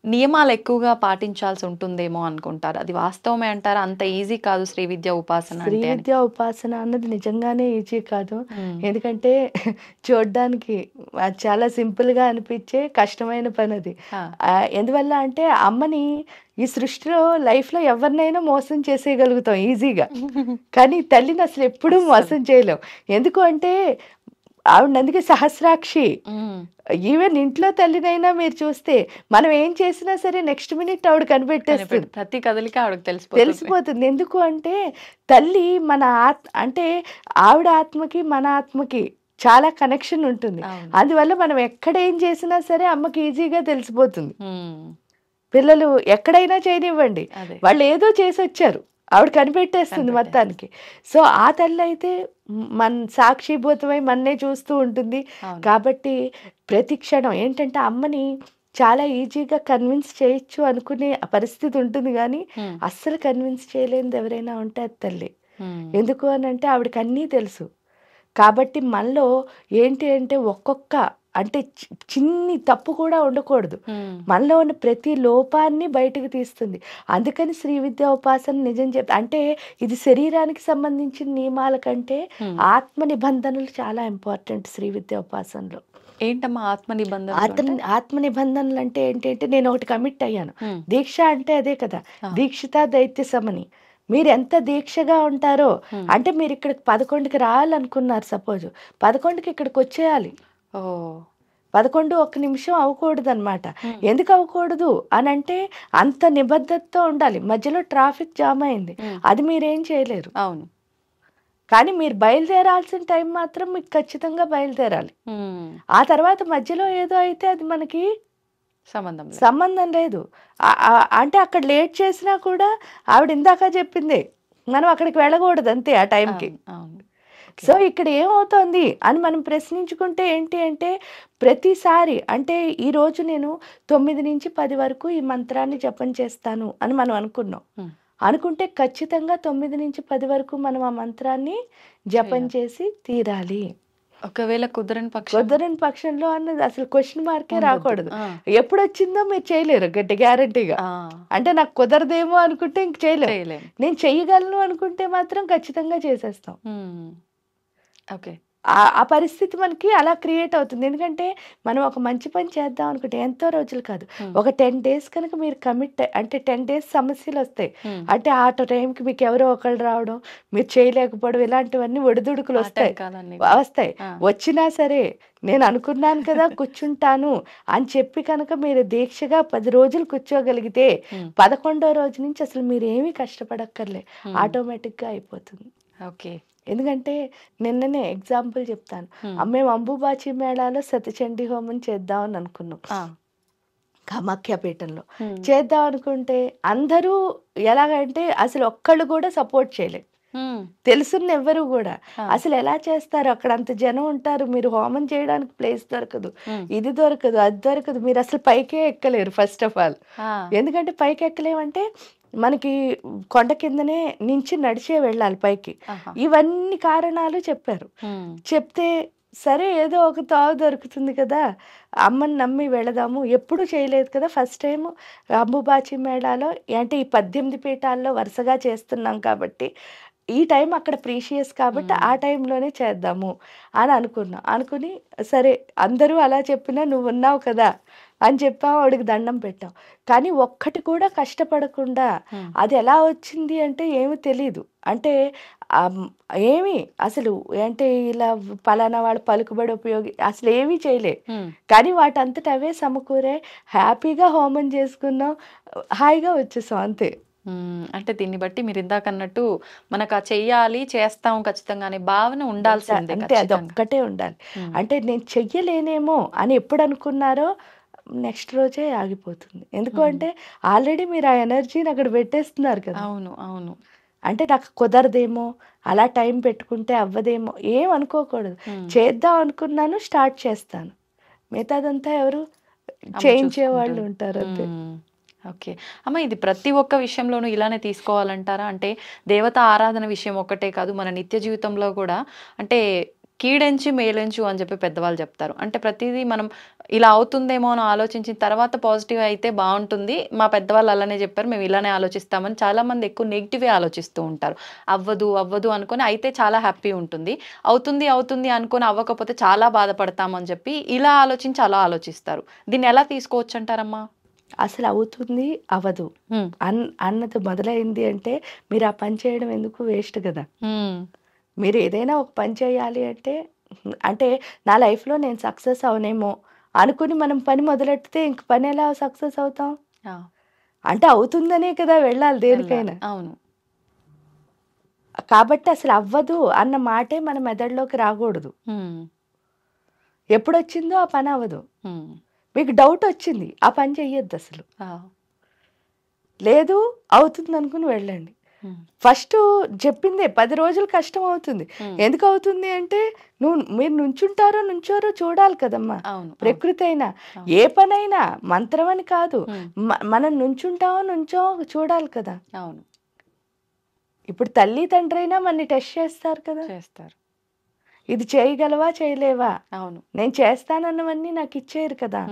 నియమాలు ఎక్కువగా పాటించాల్సి ఉంటుందేమో అనుకుంటారు. అది వాస్తవమే అంటారా? అంత ఈజీ కాదు శ్రీ విద్యా ఉపాసన. శ్రీ విద్యా ఉపాసన అన్నది నిజంగానే ఈజీ కాదు. ఎందుకంటే చూడడానికి చాలా సింపుల్ గా అనిపించే కష్టమైన పని అది. ఎందువల్ల అంటే అమ్మని ఈ సృష్టిలో లైఫ్ లో ఎవరినైనా మోసం చేసేయగలుగుతాం ఈజీగా, కానీ తల్లిని అసలు ఎప్పుడూ మోసం చేయలేం. ఎందుకు అంటే ఆవిడ అందుకే సహస్రాక్షి. ఈవెన్ ఇంట్లో తల్లినైనా మీరు చూస్తే మనం ఏం చేసినా సరే నెక్స్ట్ మినిట్ ఆవిడ కనిపెట్టేస్తుంది, ప్రతి కదలిక ఆవిడకి తెలిసిపోతుంది. ఎందుకు అంటే తల్లి మన అంటే ఆవిడ ఆత్మకి మన ఆత్మకి చాలా కనెక్షన్ ఉంటుంది. అందువల్ల మనం ఎక్కడ ఏం చేసినా సరే అమ్మకి ఈజీగా తెలిసిపోతుంది. పిల్లలు ఎక్కడైనా చేయనివ్వండి, వాళ్ళు ఏదో చేసి వచ్చారు, ఆవిడ కనిపెట్టేస్తుంది మొత్తానికి. సో ఆ తల్లి అయితే మన సాక్షిభూతమై మన్నే చూస్తూ ఉంటుంది. కాబట్టి ప్రతి క్షణం ఏంటంటే అమ్మని చాలా ఈజీగా కన్విన్స్ చేయొచ్చు అనుకునే పరిస్థితి ఉంటుంది, కానీ అస్సలు కన్విన్స్ చేయలేనిది ఎవరైనా ఉంటే అది తల్లి. ఎందుకు అని అంటే ఆవిడకి అన్నీ తెలుసు. కాబట్టి మనలో ఏంటి అంటే ఒక్కొక్క అంటే చిన్ని తప్పు కూడా ఉండకూడదు, మనలో ఉన్న ప్రతి లోపాన్ని బయటకు తీస్తుంది. అందుకని శ్రీ విద్యా ఉపాసన నిజం అంటే ఇది శరీరానికి సంబంధించిన నియమాల కంటే ఆత్మ నిబంధనలు చాలా ఇంపార్టెంట్ శ్రీ విద్యా ఉపాసనలో. ఏంటమ్మా ఆత్మ నిబంధన? ఆత్మ నిబంధనలు అంటే ఏంటంటే నేను ఒకటి కమిట్ అయ్యాను. దీక్ష అంటే అదే కదా, దీక్షిత దైత్య సమని. మీరు ఎంత దీక్షగా ఉంటారో అంటే మీరు ఇక్కడికి 11కి రావాలనుకున్నారు, సపోజ్ 11కి ఇక్కడికి వచ్చేయాలి. 11 ఒక్క నిమిషం అవ్వకూడదు అనమాట. ఎందుకు అవ్వకూడదు అని అంటే అంత నిబద్ధతతో ఉండాలి. మధ్యలో ట్రాఫిక్ జామ్ అయింది, అది మీరేం చేయలేరు. అవును, కానీ మీరు బయలుదేరాల్సిన టైం మాత్రం మీకు ఖచ్చితంగా బయలుదేరాలి. ఆ తర్వాత మధ్యలో ఏదో అయితే అది మనకి సంబంధం లేదు. అంటే అక్కడ లేట్ చేసినా కూడా ఆవిడ ఇందాక చెప్పింది మనం అక్కడికి వెళ్ళకూడదు అంతే ఆ టైంకి. సో ఇక్కడ ఏమవుతోంది అని మనం ప్రశ్నించుకుంటే ఏంటి అంటే ప్రతిసారి అంటే ఈరోజు నేను 9 నుంచి 10 వరకు ఈ మంత్రాన్ని జపం చేస్తాను అని మనం అనుకున్నాం. అనుకుంటే ఖచ్చితంగా 9 నుంచి 10 వరకు మనం ఆ మంత్రాన్ని జపం చేసి తీరాలి. ఒకవేళ కుదరని పక్షం కుదరని పక్షంలో అన్నది అసలు క్వశ్చన్ మార్కే ఉండొద్దు. రాకూడదు. ఆ. ఎప్పుడు వచ్చిందో మీరు చేయలేరు గట్టి గ్యారంటీగా. ఆ, అంటే నాకు కుదరదేమో అనుకుంటే ఇంక చేయలేము. చేయలేం. నేను చెయ్యగలను అనుకుంటే మాత్రం ఖచ్చితంగా చేసేస్తాం. ఓకే. ఆ పరిస్థితి మనకి అలా క్రియేట్ అవుతుంది. ఎందుకంటే మనం ఒక మంచి పని చేద్దాం అనుకుంటే ఎంతో రోజులు కాదు, ఒక 10 days కనుక మీరు కమిట్ అంటే 10 days సమస్యలు వస్తాయి. అంటే ఆ టైంకి మీకు ఎవరో ఒకళ్ళు రావడం, మీరు చేయలేకపోవడం, ఇలాంటివన్నీ ఒడిదుడుకులు వస్తాయి. వస్తాయి వచ్చినా సరే నేను అనుకున్నాను కదా కూర్చుంటాను అని చెప్పి కనుక మీరు దీక్షగా 10 రోజులు కూర్చోగలిగితే 11వ రోజు నుంచి అసలు మీరు ఏమీ కష్టపడక్కర్లే, ఆటోమేటిక్గా అయిపోతుంది. ఓకే. ఎందుకంటే నిన్ననే ఎగ్జాంపుల్ చెప్తాను. మేము అంబుబాచి మేళాలో సతచండీ హోమం చేద్దామని అనుకున్నాం కామాఖ్యాపీఠంలో. చేద్దాం అనుకుంటే అందరూ ఎలాగంటే అసలు ఒక్కళ్ళు కూడా సపోర్ట్ చేయలేదు, తెలుసున్న ఎవ్వరు కూడా. అసలు ఎలా చేస్తారు, అక్కడ అంత జనం ఉంటారు, మీరు హోమం చేయడానికి ప్లేస్ దొరకదు, ఇది దొరకదు, అది దొరకదు, మీరు అసలు పైకే ఎక్కలేరు ఫస్ట్ ఆఫ్ ఆల్. ఎందుకంటే పైకి ఎక్కలేమంటే మనకి కొండ కిందనే నుంచి నడిచే వెళ్ళాలి పైకి. ఇవన్నీ కారణాలు చెప్పారు. చెప్తే సరే ఏదో ఒక తావు దొరుకుతుంది కదా, అమ్మని నమ్మి వెళదాము, ఎప్పుడు చేయలేదు కదా, ఫస్ట్ టైం అంబుబాచి మేళాలో అంటే ఈ 18 పీఠాల్లో వరుసగా చేస్తున్నాం కాబట్టి ఈ టైం అక్కడ ప్రీషియస్ కాబట్టి ఆ టైంలోనే చేద్దాము అని అనుకుని సరే అందరూ అలా చెప్పినా నువ్వు ఉన్నావు కదా అని చెప్పాము, ఆవిడకి దండం పెట్టాం. కానీ ఒక్కటి కూడా కష్టపడకుండా అది ఎలా వచ్చింది అంటే ఏమి తెలీదు. అంటే ఏమి అసలు అంటే ఇలా పలానా వాళ్ళు పలుకుబడి అసలు ఏమీ చేయలే, కానీ వాటంతట అవే సమకూరే, హ్యాపీగా హోమం చేసుకున్నాం, హాయిగా వచ్చేసాం అంతే. అంటే దీన్ని బట్టి మీరు ఇందాక అన్నట్టు మనకు ఆ చెయ్యాలి చేస్తాం ఖచ్చితంగా అనే భావన ఉండాల్సిందే. అంటే అది ఒక్కటే ఉండాలి. అంటే నేను చెయ్యలేనేమో అని ఎప్పుడు అనుకున్నారో నెక్స్ట్ రోజే ఆగిపోతుంది. ఎందుకంటే ఆల్రెడీ మీరు ఆ ఎనర్జీని అక్కడ పెట్టేస్తున్నారు కదా. అవును అవును. అంటే నాకు కుదరదేమో, అలా టైం పెట్టుకుంటే అవ్వదేమో ఏం అనుకోకూడదు. చేద్దాం అనుకున్నాను, స్టార్ట్ చేస్తాను, మిగతాదంతా ఎవరు చేయించే వాళ్ళు ఉంటారు అంతే. ఓకే అమ్మ, ఇది ప్రతి ఒక్క విషయంలోనూ ఇలానే తీసుకోవాలంటారా? అంటే దేవత ఆరాధన విషయం ఒక్కటే కాదు, మన నిత్య జీవితంలో కూడా అంటే కీడెంచి మేలెంచు అని చెప్పి పెద్దవాళ్ళు చెప్తారు. అంటే ప్రతిదీ మనం ఇలా అవుతుందేమో అని ఆలోచించిన తర్వాత పాజిటివ్ అయితే బాగుంటుంది. మా పెద్దవాళ్ళు అలానే చెప్పారు, మేము ఇలానే ఆలోచిస్తామని. చాలామంది ఎక్కువ నెగిటివే ఆలోచిస్తూ ఉంటారు. అవ్వదు అవ్వదు అనుకొని అయితే చాలా హ్యాపీ ఉంటుంది, అవుతుంది అవుతుంది అనుకొని అవ్వకపోతే చాలా బాధపడతామని చెప్పి ఇలా ఆలోచించి అలా ఆలోచిస్తారు. దీన్ని ఎలా తీసుకోవచ్చు అంటారమ్మా? అసలు అవుతుంది అవ్వదు అన్నది మొదలైంది అంటే మీరు ఆ పని చేయడం ఎందుకు, వేస్ట్ కదా. మీరు ఏదైనా ఒక పని చేయాలి అంటే నా లైఫ్లో నేను సక్సెస్ అవనేమో అనుకుని మనం పని మొదలెడితే ఇంక పని ఎలా సక్సెస్ అవుతాం? అంటే అవుతుందనే కదా వెళ్ళాలి దేనికైనా. అవును. కాబట్టి అసలు అవ్వదు అన్న మాటే మన మెదడులోకి రాకూడదు. ఎప్పుడు వచ్చిందో ఆ పని అవ్వదు. మీకు డౌట్ వచ్చింది, ఆ పని చెయ్యొద్దు అసలు. లేదు అవుతుంది అనుకుని వెళ్ళండి. ఫస్ట్ చెప్పిందే 10 రోజులు కష్టం అవుతుంది. ఎందుకు అవుతుంది అంటే మీరు నుంచోరో చూడాలి కదమ్మా. ప్రకృతి అయినా ఏ పనైనా మంత్రం అని కాదు, మనం నుంచో చూడాలి కదా. ఇప్పుడు తల్లి తండ్రి అయినా మనని టెస్ట్ చేస్తారు కదా, చేస్తారు. ఇది చేయగలవా చేయలేవా, అవును నేను చేస్తానన్నవన్నీ నాకు ఇచ్చేయరు కదా,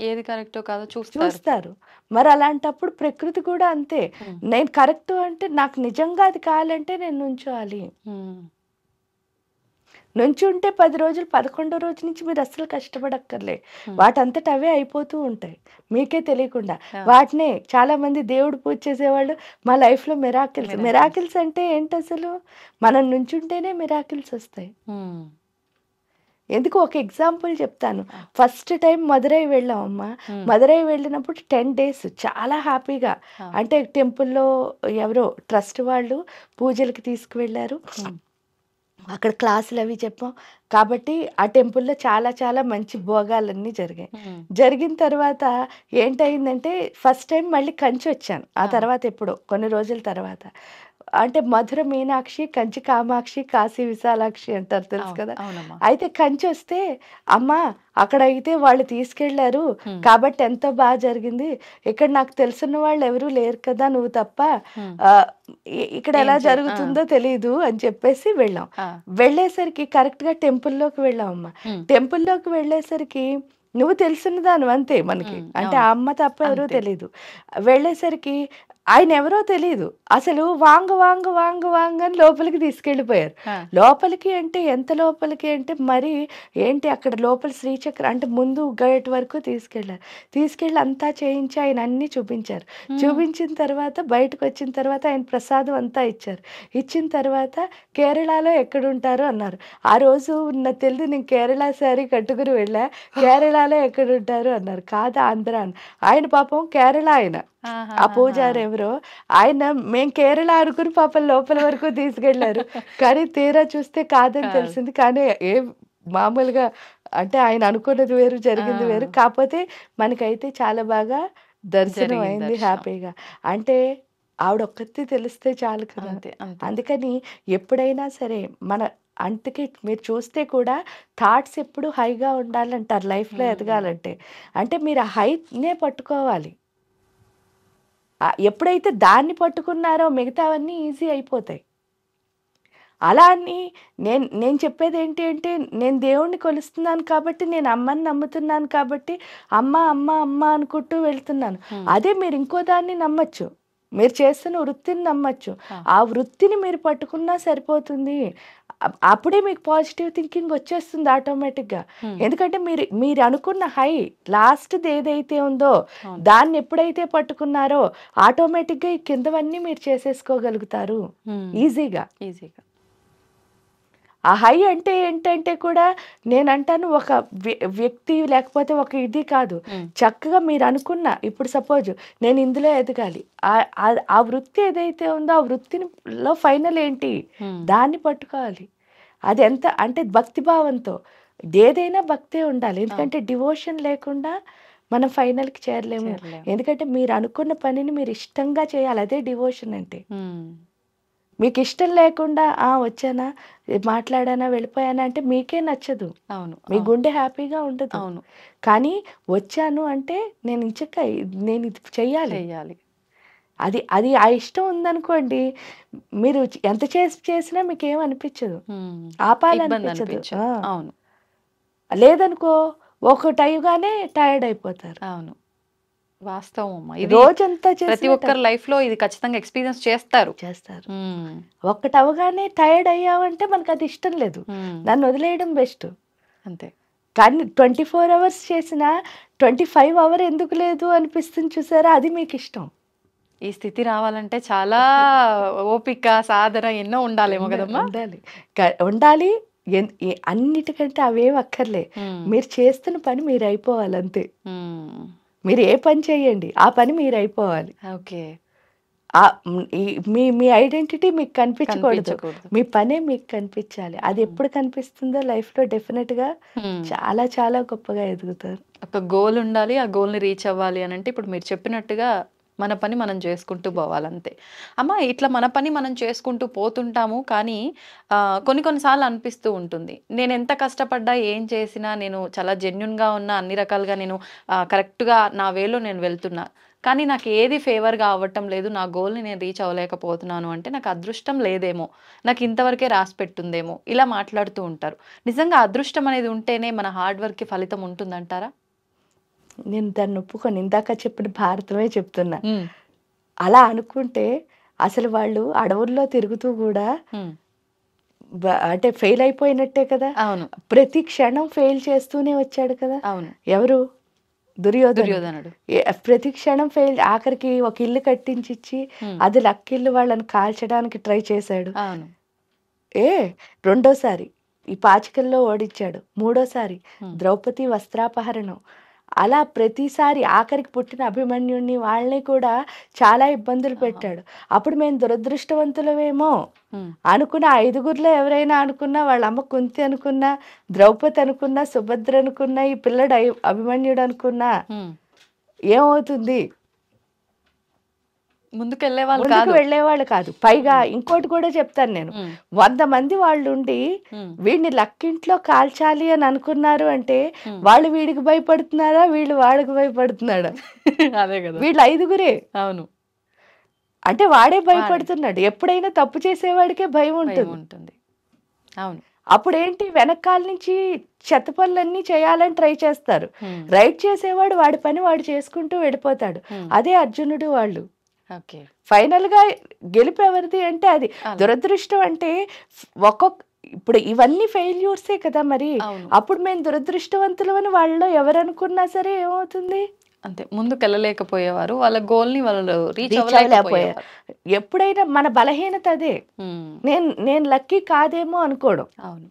ఏది కరెక్టో కాదో చూస్తారు. మరి అలాంటప్పుడు ప్రకృతి కూడా అంతే, నేను కరెక్ట్ అంటే నాకు నిజంగా అది కావాలంటే నేను నుంచోవాలి. నుంచుంటే 10 రోజులు 11వ రోజు నుంచి మీరు అస్సలు కష్టపడక్కర్లే, వాటంతట అవే అయిపోతూ ఉంటాయి మీకే తెలియకుండా. వాటినే చాలా మంది దేవుడు పూజ చేసేవాళ్ళు మా లైఫ్లో మిరాకిల్స్ అంటే ఏంటి అసలు, మనం నుంచుంటేనే మిరాకిల్స్ వస్తాయి. ఎందుకు ఒక ఎగ్జాంపుల్ చెప్తాను. ఫస్ట్ టైం మదురై వెళ్ళామమ్మా. మదురై వెళ్ళినప్పుడు 10 days చాలా హ్యాపీగా, అంటే టెంపుల్లో ఎవరో ట్రస్ట్ వాళ్ళు పూజలకి తీసుకువెళ్ళారు, అక్కడ క్లాసులు అవి చెప్పాం కాబట్టి ఆ టెంపుల్లో చాలా చాలా మంచి భోగాలన్నీ జరిగాయి. జరిగిన తర్వాత ఏంటయిందంటే ఫస్ట్ టైం మళ్ళీ కంచి వచ్చాను. ఆ తర్వాత ఎప్పుడో కొన్ని రోజుల తర్వాత అంటే మధుర మీనాక్షి, కంచి కామాక్షి, కాశీ విశాలాక్షి అంటారు, తెలుసు కదా. అవునమ్మా. అయితే కంచి వస్తే అమ్మా అక్కడ అయితే వాళ్ళు తీసుకెళ్లారు Hmm. కాబట్టి ఎంతో బాగా జరిగింది, ఇక్కడ నాకు తెలిసిన వాళ్ళు ఎవరూ లేరు కదా నువ్వు తప్ప, Hmm. ఆ, ఇక్కడ ఎలా ఏం చే- జరుగుతుందో తెలీదు అని చెప్పేసి వెళ్ళాం. ఆ. వెళ్ళేసరికి కరెక్ట్ గా టెంపుల్లోకి వెళ్ళాం అమ్మ. Hmm. టెంపుల్లోకి వెళ్ళేసరికి నువ్వు తెలిసిన దాని అంతే మనకి, అంటే ఆ అమ్మ తప్ప ఎవరో అంతే. తెలీదు. వెళ్ళేసరికి ఆయన ఎవరో తెలీదు, అసలు వాంగ వాంగ వాంగ వాంగ అని లోపలికి తీసుకెళ్ళిపోయారు. ఆ. లోపలికి అంటే ఎంత లోపలికి అంటే మరి ఏంటి అక్కడ లోపల శ్రీచక్ర అంటే ముందు గేట్ వరకు తీసుకెళ్ళి అంతా చేయించి ఆయన అన్ని చూపించారు. చూపించిన తర్వాత బయటకు వచ్చిన తర్వాత ఆయన ప్రసాదం అంతా ఇచ్చారు. ఇచ్చిన తర్వాత కేరళలో ఎక్కడుంటారు అన్నారు. ఆ రోజు నాకు తెలియదు, నేను కేరళ శారీ కట్టుకుని వెళ్ళా, కేరళలో ఎక్కడుంటారు అన్నారు. కాదు ఆంధ్ర అని. ఆయన పాపం కేరళ ఆయన, ఆ పూజారి ఎవరో ఆయన, మేము కేరళ అనుకుని పాపం లోపల వరకు తీసుకెళ్లారు. కానీ తీరా చూస్తే కాదని తెలిసింది. కానీ ఏ మామూలుగా అంటే ఆయన అనుకున్నది వేరు, జరిగింది వేరు. కాకపోతే మనకైతే చాలా బాగా దర్శనం అయింది హ్యాపీగా. అంటే ఆవిడ ఒక్కటి తెలిస్తే చాలు కదా. అంతే అంతే. అందుకని ఎప్పుడైనా సరే మన అందుకే మీరు చూస్తే కూడా థాట్స్ ఎప్పుడు హైగా ఉండాలంటారు లైఫ్లో ఎదగాలంటే. అంటే మీరు ఆ హైనే పట్టుకోవాలి. ఎప్పుడైతే దాన్ని పట్టుకున్నారో మిగతావన్నీ ఈజీ అయిపోతాయి. అలా అని నేను చెప్పేది ఏంటి అంటే, నేను దేవుణ్ణి కొలుస్తున్నాను కాబట్టి, నేను అమ్మని నమ్ముతున్నాను కాబట్టి అమ్మ అమ్మ అమ్మ అనుకుంటూ వెళ్తున్నాను. అదే మీరు ఇంకో దాన్ని నమ్మచ్చు, మీరు చేస్తున్న వృత్తిని నమ్మచ్చు. ఆ వృత్తిని మీరు పట్టుకున్నా సరిపోతుంది. అప్పుడే మీకు పాజిటివ్ థింకింగ్ వచ్చేస్తుంది ఆటోమేటిక్గా. ఎందుకంటే మీరు అనుకున్న హై లాస్ట్ది ఏదైతే ఉందో దాన్ని ఎప్పుడైతే పట్టుకున్నారో ఆటోమేటిక్గా ఈ కిందవన్నీ మీరు చేసేసుకోగలుగుతారు ఈజీగా. ఆ హై అంటే ఏంటంటే కూడా నేనంటాను ఒక వ్యక్తి లేకపోతే ఒక ఇది కాదు, చక్కగా మీరు అనుకున్న, ఇప్పుడు సపోజ్ నేను ఇందులో ఎదగాలి, ఆ వృత్తి ఏదైతే ఉందో ఆ వృత్తిలో ఫైనల్ ఏంటి దాన్ని పట్టుకోవాలి. అది ఎంత అంటే భక్తిభావంతో, ఏదైనా భక్తే ఉండాలి. ఎందుకంటే డివోషన్ లేకుండా మనం ఫైనల్కి చేరలేము. ఎందుకంటే మీరు అనుకున్న పనిని మీరు ఇష్టంగా చేయాలి, అదే డివోషన్ అంటే. మీకు ఇష్టం లేకుండా వచ్చానా, మాట్లాడానా, వెళ్ళిపోయానా అంటే మీకే నచ్చదు. అవును. మీ గుండె హ్యాపీగా ఉండదు. అవును. కానీ వచ్చాను అంటే నేను నేను ఇది చెయ్యాలి. అది అది ఆ ఇష్టం ఉందనుకోండి, మీరు ఎంత చేసినా మీకు ఏం అనిపించదు, ఆపాలనిపించదు. అవును. లేదనుకో ఒకటి అయ్యగానే టైర్డ్ అయిపోతారు. అవును, వాస్తవం. రోజంతా ప్రతి ఒక్కరి లైఫ్ లో ఇది ఖచ్చితంగా ఎక్స్పీరియన్స్ చేస్తారు. ఒక్కటి అవగానే టైర్డ్ అయ్యావంటే మనకు అది ఇష్టం లేదు, దాన్ని వదిలేయడం బెస్ట్. అంతే. కానీ 24 hours చేసినా 25 hour ఎందుకు లేదు అనిపిస్తుంది చూసారా, అది మీకు ఇష్టం. ఈ స్థితి రావాలంటే చాలా ఓపిక, సాధన ఎన్నో ఉండాలేమో కదమ్మా. ఉండాలి. అన్నిటికంటే అవేం అక్కర్లే, మీరు చేస్తున్న పని మీరు అయిపోవాలి అంతే. మీరు ఏ పని చేయండి ఆ పని మీరు అయిపోవాలి. ఓకే. మీ ఐడెంటిటీ మీకు కనిపించకూడదు, మీ పనే మీకు కనిపించాలి. అది ఎప్పుడు కనిపిస్తుందో లైఫ్లో డెఫినెట్గా చాలా చాలా గొప్పగా ఎదుగుతారు. ఒక గోల్ ఉండాలి, ఆ గోల్ని రీచ్ అవ్వాలి అని అంటే ఇప్పుడు మీరు చెప్పినట్టుగా మన పని మనం చేసుకుంటూ పోవాలంతే. అమ్మ, ఇట్లా మన పని మనం చేసుకుంటూ పోతుంటాము. కానీ కొన్నిసార్లు అనిపిస్తూ ఉంటుంది, నేను ఎంత కష్టపడ్డా ఏం చేసినా, నేను చాలా జెన్యున్గా ఉన్నా, అన్ని రకాలుగా నేను కరెక్ట్గా నా వేలో నేను వెళ్తున్నా, కానీ నాకు ఏది ఫేవర్గా అవ్వటం లేదు, నా గోల్ని నేను రీచ్ అవ్వలేకపోతున్నాను అంటే నాకు అదృష్టం లేదేమో, నాకు ఇంతవరకే రాసి పెట్టుందేమో, ఇలా మాట్లాడుతూ ఉంటారు. నిజంగా అదృష్టం అనేది ఉంటేనే మన హార్డ్ వర్క్కి ఫలితం ఉంటుందంటారా? నేను దాన్ని ఒప్పుకొని ఇందాక చెప్పిన భారతమే చెప్తున్నా. అలా అనుకుంటే అసలు వాళ్ళు అడవుల్లో తిరుగుతూ కూడా అంటే ఫెయిల్ అయిపోయినట్టే కదా. అవును. ప్రతి క్షణం ఫెయిల్ చేస్తూనే వచ్చాడు కదా. అవును. ఎవరు? దుర్యోధనుడు. ప్రతి క్షణం ఫెయిల్, ఆఖరికి ఒక ఇల్లు కట్టించి అది లక్కిల్లు వాళ్ళని కాల్చడానికి ట్రై చేశాడు. అవును. రెండోసారి ఈ పాచికల్లో ఓడించాడు. మూడోసారి ద్రౌపది వస్త్రాపహరణం. అలా ప్రతిసారి ఆఖరికి పుట్టిన అభిమన్యుడిని వాళ్ళని కూడా చాలా ఇబ్బందులు పెట్టాడు. అప్పుడు మేము దురదృష్టవంతులమేమో అనుకున్న 5గురిలో ఎవరైనా అనుకున్నా, వాళ్ళ అమ్మ కుంతి అనుకున్నా, ద్రౌపది అనుకున్నా, సుభద్ర అనుకున్నా, ఈ పిల్లడు అభిమన్యుడు అనుకున్నా ఏమవుతుంది? ముందుకు వెళ్ళే వాళ్ళు ముందుకు కాదు. వెళ్ళేవాళ్ళు కాదు. పైగా ఇంకోటి కూడా చెప్తాను నేను, 100 మంది వాళ్ళు ఉండి వీడిని లక్కింట్లో కాల్చాలి అని అనుకున్నారు అంటే వాళ్ళు వీడికి భయపడుతున్నారా, వీళ్ళు వాడికి భయపడుతున్నాడా? అదే కదా. వీళ్ళు 5గురే. అవును, అంటే వాడే భయపడుతున్నాడు. ఎప్పుడైనా తప్పు చేసేవాడికే భయం భయం ఉంటుంది. ఉంటుంది. అవును. అప్పుడేంటి, వెనకాల నుంచి చెత్త పనులన్నీ చేయాలని ట్రై చేస్తారు. రైట్ చేసేవాడు వాడి పని వాడు చేసుకుంటూ వెళ్ళిపోతాడు. అదే అర్జునుడు వాళ్ళు. ఓకే. ఫైనల్ గా గెలుపు ఎవరిది అంటే అది దురదృష్టం. అంటే ఇప్పుడు ఇవన్నీ ఫెయిల్యూర్సే కదా మరి. అప్పుడు మేము దురదృష్టవంతులు అని వాళ్ళలో ఎవరనుకున్నా సరే ఏమవుతుంది, అంతే, ముందుకు వెళ్ళలేకపోయేవారు, వాళ్ళ గోల్ ని వాళ్ళు రీచ్ రీచ్ అవ్వలేకపోయారు. ఎప్పుడైనా మన బలహీనత అదే. నేను లక్కీ కాదేమో అనుకోవడం. అవును.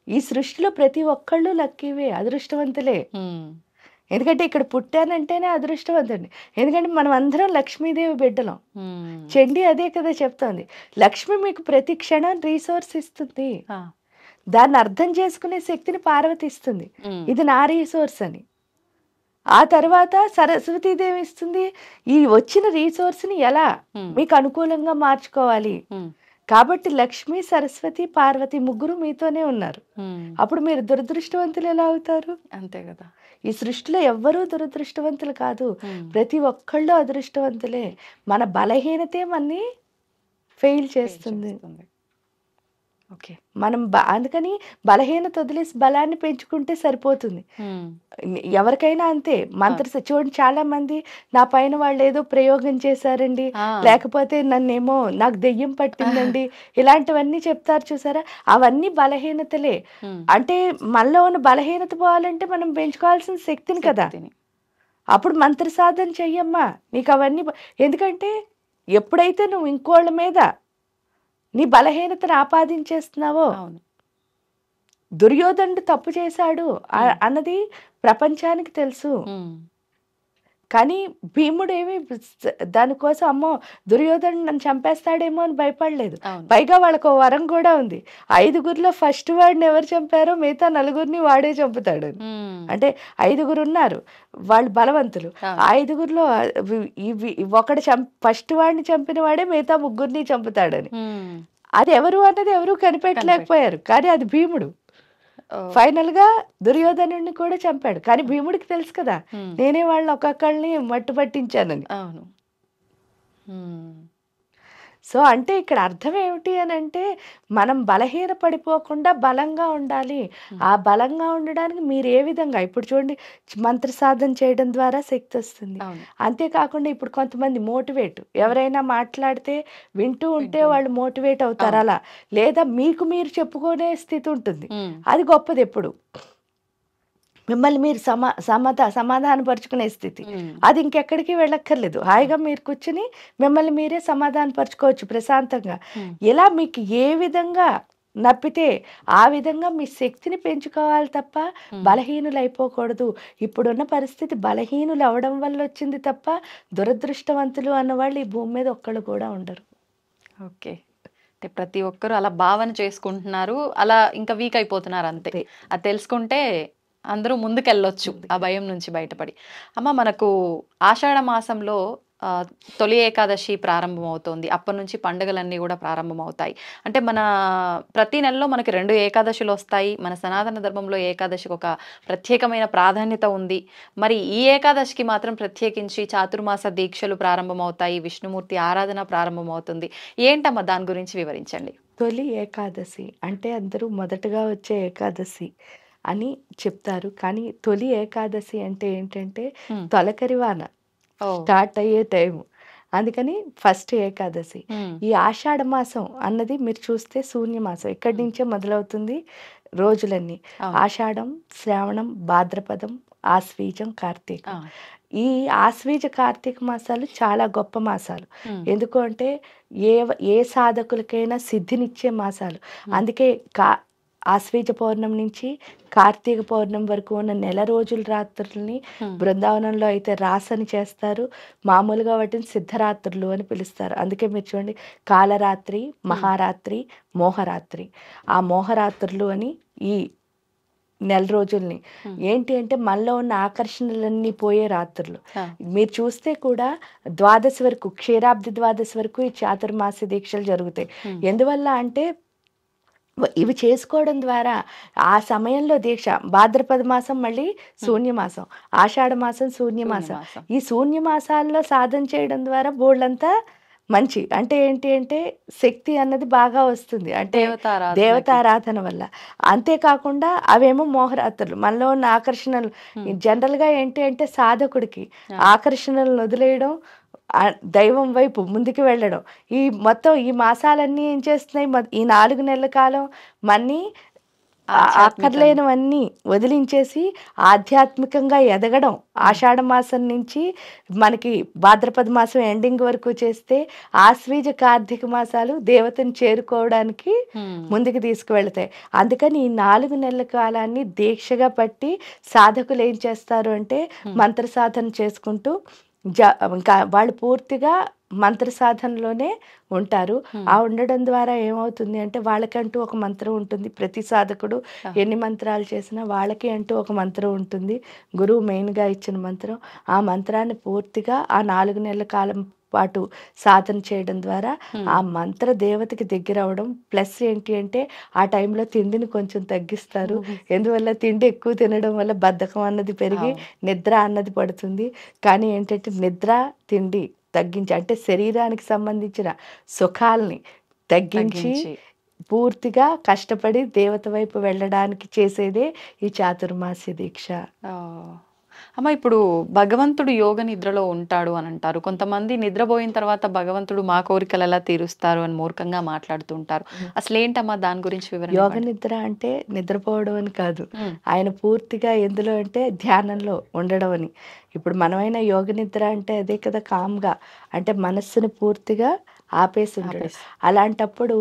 ఈ సృష్టిలో ప్రతి ఒక్కళ్ళు లక్కీవే, అదృష్టవంతులే. ఎందుకంటే ఇక్కడ పుట్టానంటేనే అదృష్టవంతుడి. ఎందుకంటే మనం అందరం లక్ష్మీదేవి బిడ్డలం. చండి అదే కదా చెప్తోంది, లక్ష్మి మీకు ప్రతి క్షణం రీసోర్స్ ఇస్తుంది, దాన్ని అర్థం చేసుకునే శక్తిని పార్వతి ఇస్తుంది, ఇది నా రీసోర్స్ అని. ఆ తర్వాత సరస్వతీదేవి ఇస్తుంది, ఈ వచ్చిన రీసోర్స్ని ఎలా మీకు అనుకూలంగా మార్చుకోవాలి. కాబట్టి లక్ష్మి, సరస్వతి, పార్వతి ముగ్గురు మీతోనే ఉన్నారు. అప్పుడు మీరు దురదృష్టవంతులు ఎలా అవుతారు? అంతే కదా. ఈ సృష్టిలో ఎవ్వరూ దురదృష్టవంతులు కాదు, ప్రతి ఒక్కళ్ళు అదృష్టవంతులే. మన బలహీనతే మనని ఫెయిల్ చేస్తుంది. ఓకే. మనం అందుకని బలహీనత వదిలేసి బలాన్ని పెంచుకుంటే సరిపోతుంది. ఎవరికైనా అంతే. చూడండి, చాలా మంది నా పైన వాళ్ళు ఏదో ప్రయోగం చేశారండి, లేకపోతే నన్నేమో నాకు దెయ్యం పట్టిందండి, ఇలాంటివన్నీ చెప్తారు చూసారా, అవన్నీ బలహీనతలే. అంటే మనలో ఉన్న బలహీనత పోవాలంటే మనం పెంచుకోవాల్సిన శక్తిని కదా. అప్పుడు మంత్ర సాధన చెయ్యమ్మా, నీకు అవన్నీ. ఎందుకంటే ఎప్పుడైతే నువ్వు ఇంకోళ్ళ మీద నీ బలహీనతను ఆపాదించేస్తున్నావో, దుర్యోధనుడు తప్పు చేశాడు అన్నది ప్రపంచానికి తెలుసు. కానీ భీముడు ఏమి దానికోసం అమ్మో దుర్యోధనుడు నన్ను చంపేస్తాడేమో అని భయపడలేదు. పైగా వాళ్ళకు వరం కూడా ఉంది, 5గురిలో ఫస్ట్ వాడిని ఎవరు చంపారో మిగతా 4గురిని వాడే చంపుతాడు. అంటే 5గురు ఉన్నారు, వాళ్ళు బలవంతులు. 5గురిలో ఒకడు ఫస్ట్ వాడిని చంపిన వాడే మిగతా 3గురిని చంపుతాడని. అది ఎవరు అన్నది ఎవరు కనిపెట్టలేకపోయారు, కానీ అది భీముడు. ఫైనల్ గా దుర్యోధనుడిని కూడా చంపాడు. కానీ భీముడికి తెలుసు కదా, నేనే వాళ్ళని ఒక్కొక్కళ్ళని మట్టు పట్టించానని. అవును. సో అంటే ఇక్కడ అర్థం ఏమిటి అని అంటే, మనం బలహీన పడిపోకుండా బలంగా ఉండాలి. ఆ బలంగా ఉండడానికి మీరు ఏ విధంగా, ఇప్పుడు చూడండి, మంత్ర సాధన చేయడం ద్వారా శక్తి వస్తుంది. అంతేకాకుండా ఇప్పుడు కొంతమంది మోటివేట్, ఎవరైనా మాట్లాడితే వింటూ ఉంటే వాళ్ళు మోటివేట్ అవుతారు. అలా లేదా మీకు మీరు చెప్పుకునే స్థితి ఉంటుంది, అది గొప్పది. ఎప్పుడు మిమ్మల్ని మీరు సమాధానపరుచుకునే స్థితి, అది ఇంకెక్కడికి వెళ్ళక్కర్లేదు. హాయిగా మీరు కూర్చుని మిమ్మల్ని మీరే సమాధానపరచుకోవచ్చు ప్రశాంతంగా. ఇలా మీకు ఏ విధంగా నప్పితే ఆ విధంగా మీ శక్తిని పెంచుకోవాలి తప్ప బలహీనులు అయిపోకూడదు. ఇప్పుడున్న పరిస్థితి బలహీనులు అవడం వల్ల వచ్చింది తప్ప దురదృష్టవంతులు అన్నవాళ్ళు ఈ భూమి మీద ఒక్కళ్ళు కూడా ఉండరు. ఓకే. అంటే ప్రతి ఒక్కరు అలా భావన చేసుకుంటున్నారు, అలా ఇంకా వీక్ అయిపోతున్నారు అంతే. అది తెలుసుకుంటే అందరూ ముందుకెళ్ళొచ్చు ఆ భయం నుంచి బయటపడి. అమ్మ, మనకు ఆషాఢ మాసంలో తొలి ఏకాదశి ప్రారంభం అవుతోంది. అప్పటి నుంచి పండుగలన్నీ కూడా ప్రారంభం అవుతాయి. అంటే మన ప్రతి నెలలో మనకి 2 ఏకాదశులు వస్తాయి. మన సనాతన ధర్మంలో ఏకాదశికి ఒక ప్రత్యేకమైన ప్రాధాన్యత ఉంది. మరి ఈ ఏకాదశికి మాత్రం ప్రత్యేకించి చాతుర్మాస దీక్షలు ప్రారంభం అవుతాయి, విష్ణుమూర్తి ఆరాధన ప్రారంభం అవుతుంది. ఏంటమ్మా, దాని గురించి వివరించండి. తొలి ఏకాదశి అంటే అందరూ మొదటగా వచ్చే ఏకాదశి అని చెప్తారు. కానీ తొలి ఏకాదశి అంటే ఏంటంటే తొలకరివాన స్టార్ట్ అయ్యే టైం, అందుకని ఫస్ట్ ఏకాదశి. ఈ ఆషాఢ మాసం అన్నది మీరు చూస్తే శూన్యమాసం, ఇక్కడి నుంచే మొదలవుతుంది రోజులన్నీ. ఆషాఢం, శ్రావణం, భాద్రపదం, ఆశ్వీజం, కార్తీకం. ఈ ఆశ్వీజ కార్తీక మాసాలు చాలా గొప్ప మాసాలు. ఎందుకు అంటే ఏ సాధకులకైనా సిద్ధినిచ్చే మాసాలు. అందుకే ఆశ్వీజ పౌర్ణమి నుంచి కార్తీక పౌర్ణమి వరకు ఉన్న నెల రోజుల రాత్రుల్ని బృందావనంలో అయితే రాసని చేస్తారు, మామూలుగా వాటిని సిద్ధరాత్రులు అని పిలుస్తారు. అందుకే మీరు చూడండి, కాలరాత్రి, మహారాత్రి, మోహరాత్రి. ఆ మోహరాత్రులు అని ఈ నెల రోజుల్ని. ఏంటి అంటే మనలో ఉన్న ఆకర్షణలన్నీ పోయే రాత్రులు. మీరు చూస్తే కూడా ద్వాదశి వరకు, క్షీరాబ్ది ద్వాదశి వరకు ఈ చాతుర్మాస దీక్షలు జరుగుతాయి. ఎందువల్ల అంటే ఇవి చేసుకోవడం ద్వారా ఆ సమయంలో దీక్ష, భాద్రపద మాసం మళ్ళీ శూన్యమాసం, ఆషాఢ మాసం శూన్యమాసం. ఈ శూన్యమాసాల్లో సాధన చేయడం ద్వారా బోళ్ళంతా మంచి అంటే ఏంటి అంటే శక్తి అన్నది బాగా వస్తుంది, అంటే దేవతారాధన వల్ల. అంతేకాకుండా అవేమో మోహరాత్రులు, మనలో ఉన్న ఆకర్షణలు. జనరల్గా ఏంటి అంటే సాధకుడికి ఆకర్షణలను వదిలేయడం, దైవం వైపు ముందుకు వెళ్ళడం. ఈ మొత్తం ఈ మాసాలన్నీ ఏం చేస్తున్నాయి, ఈ 4 నెలల కాలం మన్ని అక్కర్లేనివన్నీ వదిలించేసి ఆధ్యాత్మికంగా ఎదగడం. ఆషాఢ మాసం నుంచి మనకి భాద్రపద మాసం ఎండింగ్ వరకు చేస్తే ఆశ్వీజ కార్తీక మాసాలు దేవతను చేరుకోవడానికి ముందుకు తీసుకువెళ్తాయి. అందుకని ఈ 4 నెలల కాలాన్ని దీక్షగా పట్టి సాధకులు ఏం చేస్తారు అంటే మంత్ర సాధన చేసుకుంటూ ఇంకా వాళ్ళు పూర్తిగా మంత్ర సాధనలోనే ఉంటారు. ఆ ఉండడం ద్వారా ఏమవుతుంది అంటే వాళ్ళకంటూ ఒక మంత్రం ఉంటుంది. ప్రతి సాధకుడు ఎన్ని మంత్రాలు చేసినా వాళ్ళకి అంటూ ఒక మంత్రం ఉంటుంది, గురువు మెయిన్గా ఇచ్చిన మంత్రం. ఆ మంత్రాన్ని పూర్తిగా ఆ 4 నెలల కాలం పాటు సాధన చేయడం ద్వారా ఆ మంత్ర దేవతకి దగ్గర అవడం. ప్లస్ ఏంటి అంటే ఆ టైంలో తిండిని కొంచెం తగ్గిస్తారు. ఎందువల్ల తిండి ఎక్కువ తినడం వల్ల బద్ధకం అన్నది పెరిగి నిద్ర అన్నది పడుతుంది. కానీ ఏంటంటే నిద్ర తిండి తగ్గించి, అంటే శరీరానికి సంబంధించిన సుఖాలని తగ్గించి పూర్తిగా కష్టపడి దేవత వైపు వెళ్ళడానికి చేసేదే ఈ చాతుర్మాస్య దీక్ష. అమ్మ, ఇప్పుడు భగవంతుడు యోగ నిద్రలో ఉంటాడు అని అంటారు. కొంతమంది నిద్రపోయిన తర్వాత భగవంతుడు మా కోరికలు ఎలా తీరుస్తారు అని మూర్ఖంగా మాట్లాడుతూ ఉంటారు. అసలు ఏంటమ్మా దాని గురించి వివరణ? యోగ నిద్ర అంటే నిద్రపోవడం అని కాదు, ఆయన పూర్తిగా ఎందులో అంటే ధ్యానంలో ఉండడం అని. ఇప్పుడు మనమైనా యోగ నిద్ర అంటే అదే కదా, కామ్గా, అంటే మనస్సును పూర్తిగా ఆపేసి ఉంటాడు. అలాంటప్పుడు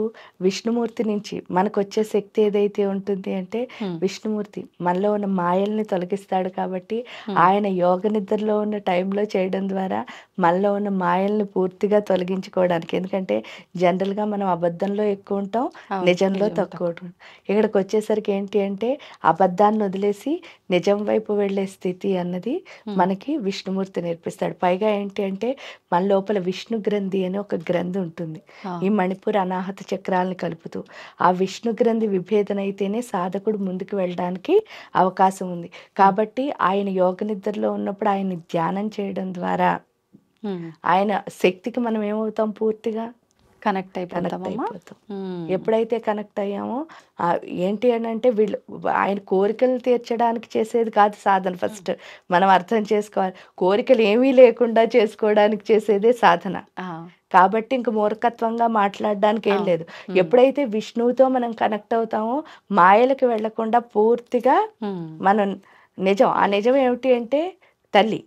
విష్ణుమూర్తి నుంచి మనకు వచ్చే శక్తి ఏదైతే ఉంటుంది అంటే విష్ణుమూర్తి మనలో ఉన్న మాయల్ని తొలగిస్తాడు. కాబట్టి ఆయన యోగ నిద్రలో ఉన్న టైంలో చేయడం ద్వారా మనలో ఉన్న మాయల్ని పూర్తిగా తొలగించుకోవడానికి. ఎందుకంటే జనరల్గా మనం అబద్ధంలో ఎక్కువ ఉంటాం, నిజంలో తక్కువ ఉంటాం. ఇక్కడికి వచ్చేసరికి ఏంటి అంటే అబద్ధాన్ని వదిలేసి నిజం వైపు వెళ్ళే స్థితి అన్నది మనకి విష్ణుమూర్తి నేర్పిస్తాడు. పైగా ఏంటి అంటే మన లోపల విష్ణు గ్రంథి అని ఒక గ్రంథి ఉంటుంది. ఈ మణిపూర్ అనాహత చక్రాలను కలుపుతూ ఆ విష్ణు గ్రంథి విభేదన అయితేనే సాధకుడు ముందుకు వెళ్ళడానికి అవకాశం ఉంది. కాబట్టి ఆయన యోగ నిద్రలో ఉన్నప్పుడు ఆయన ధ్యానం చేయడం ద్వారా ఆయన శక్తికి మనం ఏమవుతాం, పూర్తిగా కనెక్ట్ అయిపోతాం. ఎప్పుడైతే కనెక్ట్ అయ్యామో ఏంటి అని అంటే వీళ్ళు ఆయన కోరికలు తీర్చడానికి చేసేది కాదు సాధన. ఫస్ట్ మనం అర్థం చేసుకోవాలి, కోరికలు ఏమీ లేకుండా చేసుకోవడానికి చేసేదే సాధన. కాబట్టి ఇంక మూర్ఖత్వంగా మాట్లాడడానికి ఏం లేదు. ఎప్పుడైతే విష్ణువుతో మనం కనెక్ట్ అవుతామో మాయలకు వెళ్లకుండా పూర్తిగా మనం నిజం, ఆ నిజం ఏమిటి అంటే తల్లి.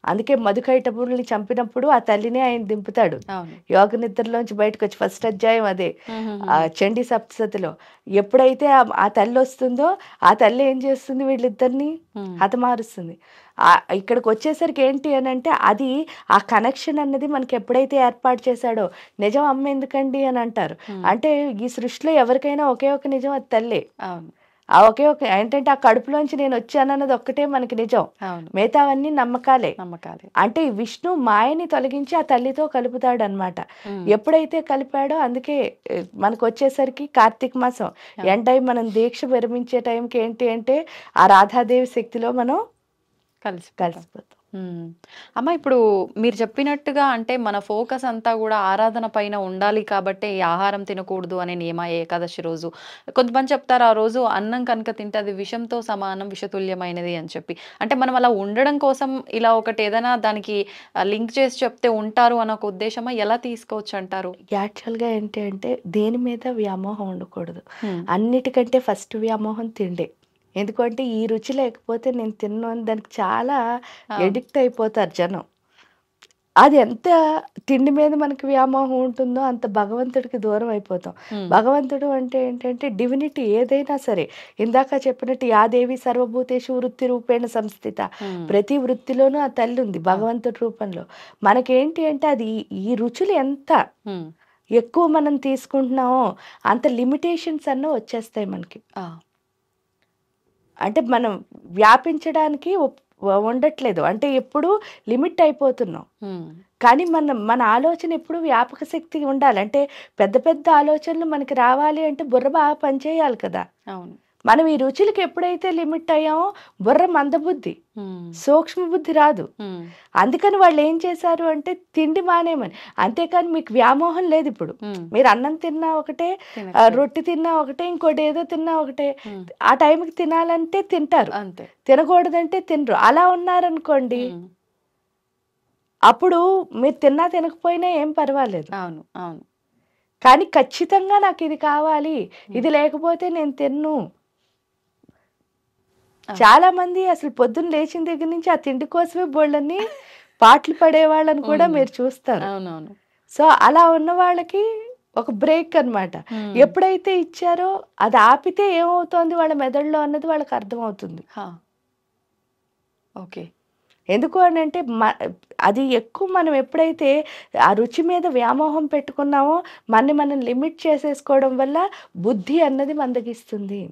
అందుకే మధుకైటపుల్ని చంపినప్పుడు ఆ తల్లిని ఆయన దింపుతాడు యోగ నిద్రలోంచి బయటకు వచ్చి. ఫస్ట్ అధ్యాయం అదే చండీ సప్తశతిలో. ఎప్పుడైతే ఆ తల్లి వస్తుందో ఆ తల్లి ఏం చేస్తుంది, వీళ్ళిద్దరిని హతమారుస్తుంది. ఇక్కడికి వచ్చేసరికి ఏంటి అని అంటే అది ఆ కనెక్షన్ అన్నది మనకి ఎప్పుడైతే ఏర్పాటు చేశాడో, నిజం అమ్మ ఎందుకండి అని అంటారు. అంటే ఈ సృష్టిలో ఎవరికైనా ఒకే ఒక నిజం, అది తల్లే. ఆ ఒకే ఒక ఏంటంటే ఆ కడుపులోంచి నేను వచ్చానన్నది ఒక్కటే మనకి నిజం, మిగతావన్నీ నమ్మకాలే. అంటే విష్ణు మాయని తొలగించి ఆ తల్లితో కలుపుతాడు అనమాట. ఎప్పుడైతే కలిపాడో అందుకే మనకు వచ్చేసరికి కార్తీక మాసం ఎండ్ అయి మనం దీక్ష విరమించే టైంకి ఏంటి అంటే ఆ రాధాదేవి శక్తిలో మనం కలిసిపోతాం. అమ్మ, ఇప్పుడు మీరు చెప్పినట్టుగా అంటే మన ఫోకస్ అంతా కూడా ఆరాధన పైన ఉండాలి కాబట్టి ఈ ఆహారం తినకూడదు అనే నియమ ఏకాదశి రోజు. కొంతమంది చెప్తారు ఆ రోజు అన్నం కనుక తింటే అది విషంతో సమానం, విషతుల్యమైనది అని చెప్పి. అంటే మనం అలా ఉండడం కోసం ఇలా ఒకటి ఏదైనా దానికి లింక్ చేసి చెప్తే ఉంటారు అన్న ఒక ఉద్దేశమా, ఎలా తీసుకోవచ్చు అంటారు? యాక్చువల్గా ఏంటి అంటే దేని మీద వ్యామోహం ఉండకూడదు. అన్నిటికంటే ఫస్ట్ వ్యామోహం తిండే. ఎందుకంటే ఈ రుచి లేకపోతే నేను తిన్నాను దానికి చాలా ఎడిక్ట్ అయిపోతారు జనం. అది ఎంత తిండి మీద మనకి వ్యామోహం ఉంటుందో అంత భగవంతుడికి దూరం అయిపోతాం. భగవంతుడు అంటే ఏంటంటే డివినిటీ ఏదైనా సరే, ఇందాక చెప్పినట్టు యాదేవి సర్వభూతేషు వృత్తి రూపేణ సంస్థిత, ప్రతి వృత్తిలోనూ ఆ తల్లి ఉంది భగవంతుడి రూపంలో. మనకేంటి అంటే అది ఈ రుచులు ఎంత ఎక్కువ మనం తీసుకుంటున్నామో అంత లిమిటేషన్స్ అన్న వచ్చేస్తాయి మనకి. అంటే మనం వ్యాపించడానికి ఉండట్లేదు, అంటే ఎప్పుడు లిమిట్ అయిపోతున్నాం. కానీ మన ఆలోచన ఎప్పుడు వ్యాపక శక్తి ఉండాలి. అంటే పెద్ద పెద్ద ఆలోచనలు మనకి రావాలి అంటే బుర్ర బాగా పనిచేయాలి కదా. అవును. మనం ఈ రుచులకి ఎప్పుడైతే లిమిట్ అయ్యామో బుర్ర మందబుద్ధి, సూక్ష్మ బుద్ధి రాదు. అందుకని వాళ్ళు ఏం చేశారు అంటే తిండి మానేమని. అంతేకాని మీకు వ్యామోహం లేదు. ఇప్పుడు మీరు అన్నం తిన్నా ఒకటే, రొట్టె తిన్నా ఒకటే, ఇంకోటి ఏదో తిన్నా ఒకటే. ఆ టైంకి తినాలంటే తింటారు, తినకూడదంటే తినరు. అలా ఉన్నారనుకోండి, అప్పుడు మీరు తిన్నా తినకపోయినా ఏం పర్వాలేదు. అవును అవును. కానీ ఖచ్చితంగా నాకు ఇది కావాలి, ఇది లేకపోతే నేను తిన్ను. చాలా మంది అసలు పొద్దున్న లేచిన దగ్గర నుంచి ఆ తిండి కోసమే బోళ్ళని పాటలు పడేవాళ్ళని కూడా మీరు చూస్తారు. అవునవును. సో అలా ఉన్న వాళ్ళకి ఒక బ్రేక్ అన్నమాట. ఎప్పుడైతే ఇచ్చారో అది ఆపితే ఏమవుతోంది వాళ్ళ మెదడులో అన్నది వాళ్ళకి అర్థమవుతుంది. ఓకే. ఎందుకు అని అంటే అది ఎక్కువ మనం ఎప్పుడైతే ఆ రుచి మీద వ్యామోహం పెట్టుకున్నామో మనం లిమిట్ చేసేసుకోవడం వల్ల బుద్ధి అన్నది మందగిస్తుంది.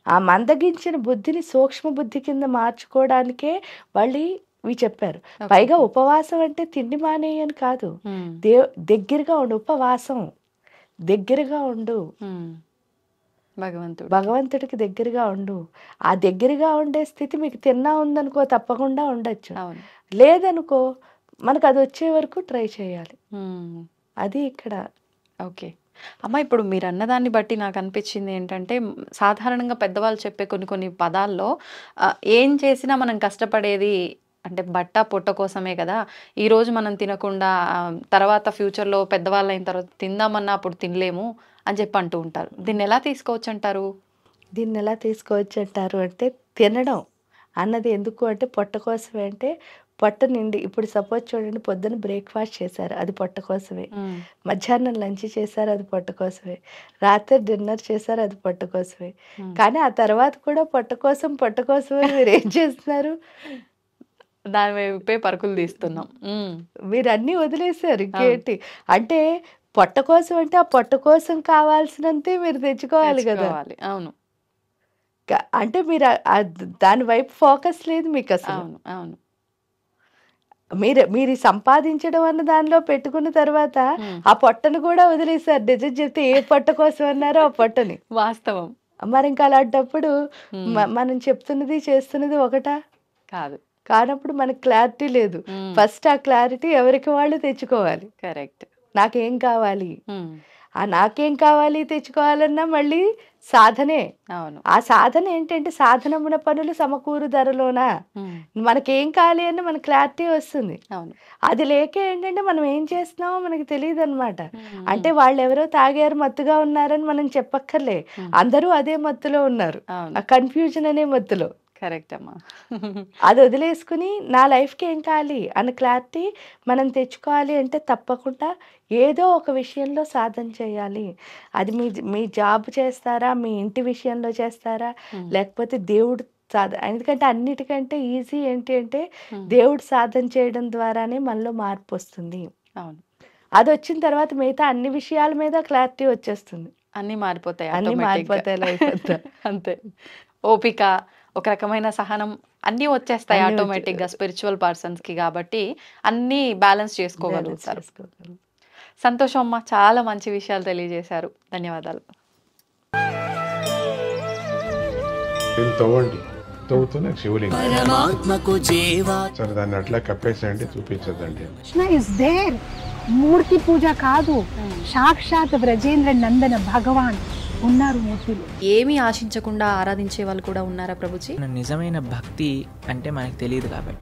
ఆ మందగించిన బుద్ధిని సూక్ష్మ బుద్ధి కింద మార్చుకోవడానికే వాళ్ళు ఇవి చెప్పారు. పైగా ఉపవాసం అంటే తిండి మానేయని కాదు, దగ్గరగా ఉండు. ఉపవాసం దగ్గరగా ఉండు, భగవంతుడికి దగ్గరగా ఉండు. ఆ దగ్గరగా ఉండే స్థితి మీకు తిన్నా ఉందనుకో తప్పకుండా ఉండొచ్చు, లేదనుకో మనకు అది వచ్చే వరకు ట్రై చేయాలి. అది ఇక్కడ. ఓకే అమ్మ, ఇప్పుడు మీరు అన్నదాన్ని బట్టి నాకు అనిపించింది ఏంటంటే, సాధారణంగా పెద్దవాళ్ళు చెప్పే కొన్ని పదాల్లో ఏం చేసినా మనం కష్టపడేది అంటే బట్ట పొట్ట కోసమే కదా. ఈరోజు మనం తినకుండా తర్వాత ఫ్యూచర్లో పెద్దవాళ్ళు అయిన తర్వాత తిందామన్నా అప్పుడు తినలేము అని చెప్పి అంటూ ఉంటారు. దీన్ని ఎలా తీసుకోవచ్చు అంటారు? అంటే తినడం అన్నది ఎందుకు అంటే పొట్ట కోసమే. అంటే పొట్ట నిండి, ఇప్పుడు సపోజ్ చూడండి, పొద్దున బ్రేక్ఫాస్ట్ చేశారు, అది పొట్ట కోసమే. మధ్యాహ్నం లంచ్ చేశారు, అది పొట్ట కోసమే. రాత్రి డిన్నర్ చేశారు, అది పొట్ట కోసమే. కానీ ఆ తర్వాత కూడా పొట్ట కోసమే మీరు ఏం చేస్తున్నారు? దాని వైపే పరుగులు తీస్తున్నాం. మీరు అన్నీ వదిలేశారు, ఇంకేంటి అంటే పొట్ట కోసం అంటే ఆ పొట్ట కోసం కావాల్సినంతే మీరు తెచ్చుకోవాలి కదా. అవును. అంటే మీరు దాని వైపు ఫోకస్ లేదు మీకు అసలు. అవును. మీరు సంపాదించడం అన్న దానిలో పెట్టుకున్న తర్వాత ఆ పొట్టను కూడా వదిలేశారు. నిజం చెప్తే ఏ పొట్ట కోసం అన్నారో ఆ పొట్టని. వాస్తవం. మరి ఇంకా అలాంటప్పుడు మనం చెప్తున్నది చేస్తున్నది ఒకటా కాదు. కానప్పుడు మనకు క్లారిటీ లేదు. ఫస్ట్ ఆ క్లారిటీ ఎవరికి వాళ్ళు తెచ్చుకోవాలి. కరెక్ట్. నాకేం కావాలి, ఆ నాకేం కావాలి తెచ్చుకోవాలన్నా మళ్ళీ సాధనే. అవును. ఆ సాధన ఏంటంటే సాధనమున పనులు సమకూరు ధరలోనా. మనకేం కావాలి అని మన క్లారిటీ వస్తుంది. అవును. అది లేక ఏంటంటే మనం ఏం చేస్తున్నామో మనకి తెలియదు అనమాట. అంటే వాళ్ళు ఎవరో తాగారు మత్తుగా ఉన్నారని మనం చెప్పక్కర్లే, అందరూ అదే మత్తులో ఉన్నారు, ఆ కన్ఫ్యూజన్ అనే మత్తులో. కరెక్ట్ అమ్మా. అది వదిలేసుకుని నా లైఫ్కి ఏం కావాలి అన్న క్లారిటీ మనం తెచ్చుకోవాలి అంటే తప్పకుండా ఏదో ఒక విషయంలో సాధన చేయాలి. అది మీ జాబ్ చేస్తారా, మీ ఇంటి విషయంలో చేస్తారా, లేకపోతే దేవుడు సాధన. ఎందుకంటే అన్నిటికంటే ఈజీ ఏంటి అంటే దేవుడు సాధన చేయడం ద్వారానే మనలో మార్పు వస్తుంది. అవును. అది వచ్చిన తర్వాత మిగతా అన్ని విషయాల మీద క్లారిటీ వచ్చేస్తుంది. అన్నీ మారిపోతాయి. అంతే. ఓపిక, ఒక రకమైన సహనం అన్నీ వచ్చేస్తాయి ఆటోమేటిక్గా స్పిరిచువల్ పర్సన్స్కి. కాబట్టి అన్నీ బ్యాలెన్స్ చేసుకోగలుగుతారు. సంతోషం అమ్మ, చాలా మంచి విషయాలు తెలియజేశారు. ధన్యవాదాలు. తవ్వుతూనే శివలింగం సరే దాన్ని అట్లా కప్పేసేయండి, చూపించదండి. మూర్తి పూజ కాదు, సాక్షాత్ బ్రజేంద్ర నందన భగవాన్ ఉన్నారు మూర్తిలో. ఏమీ ఆశించకుండా ఆరాధించే వాళ్ళు కూడా ఉన్నారా ప్రభుజీ? నిజమైన భక్తి అంటే మనకు తెలియదు కాబట్టి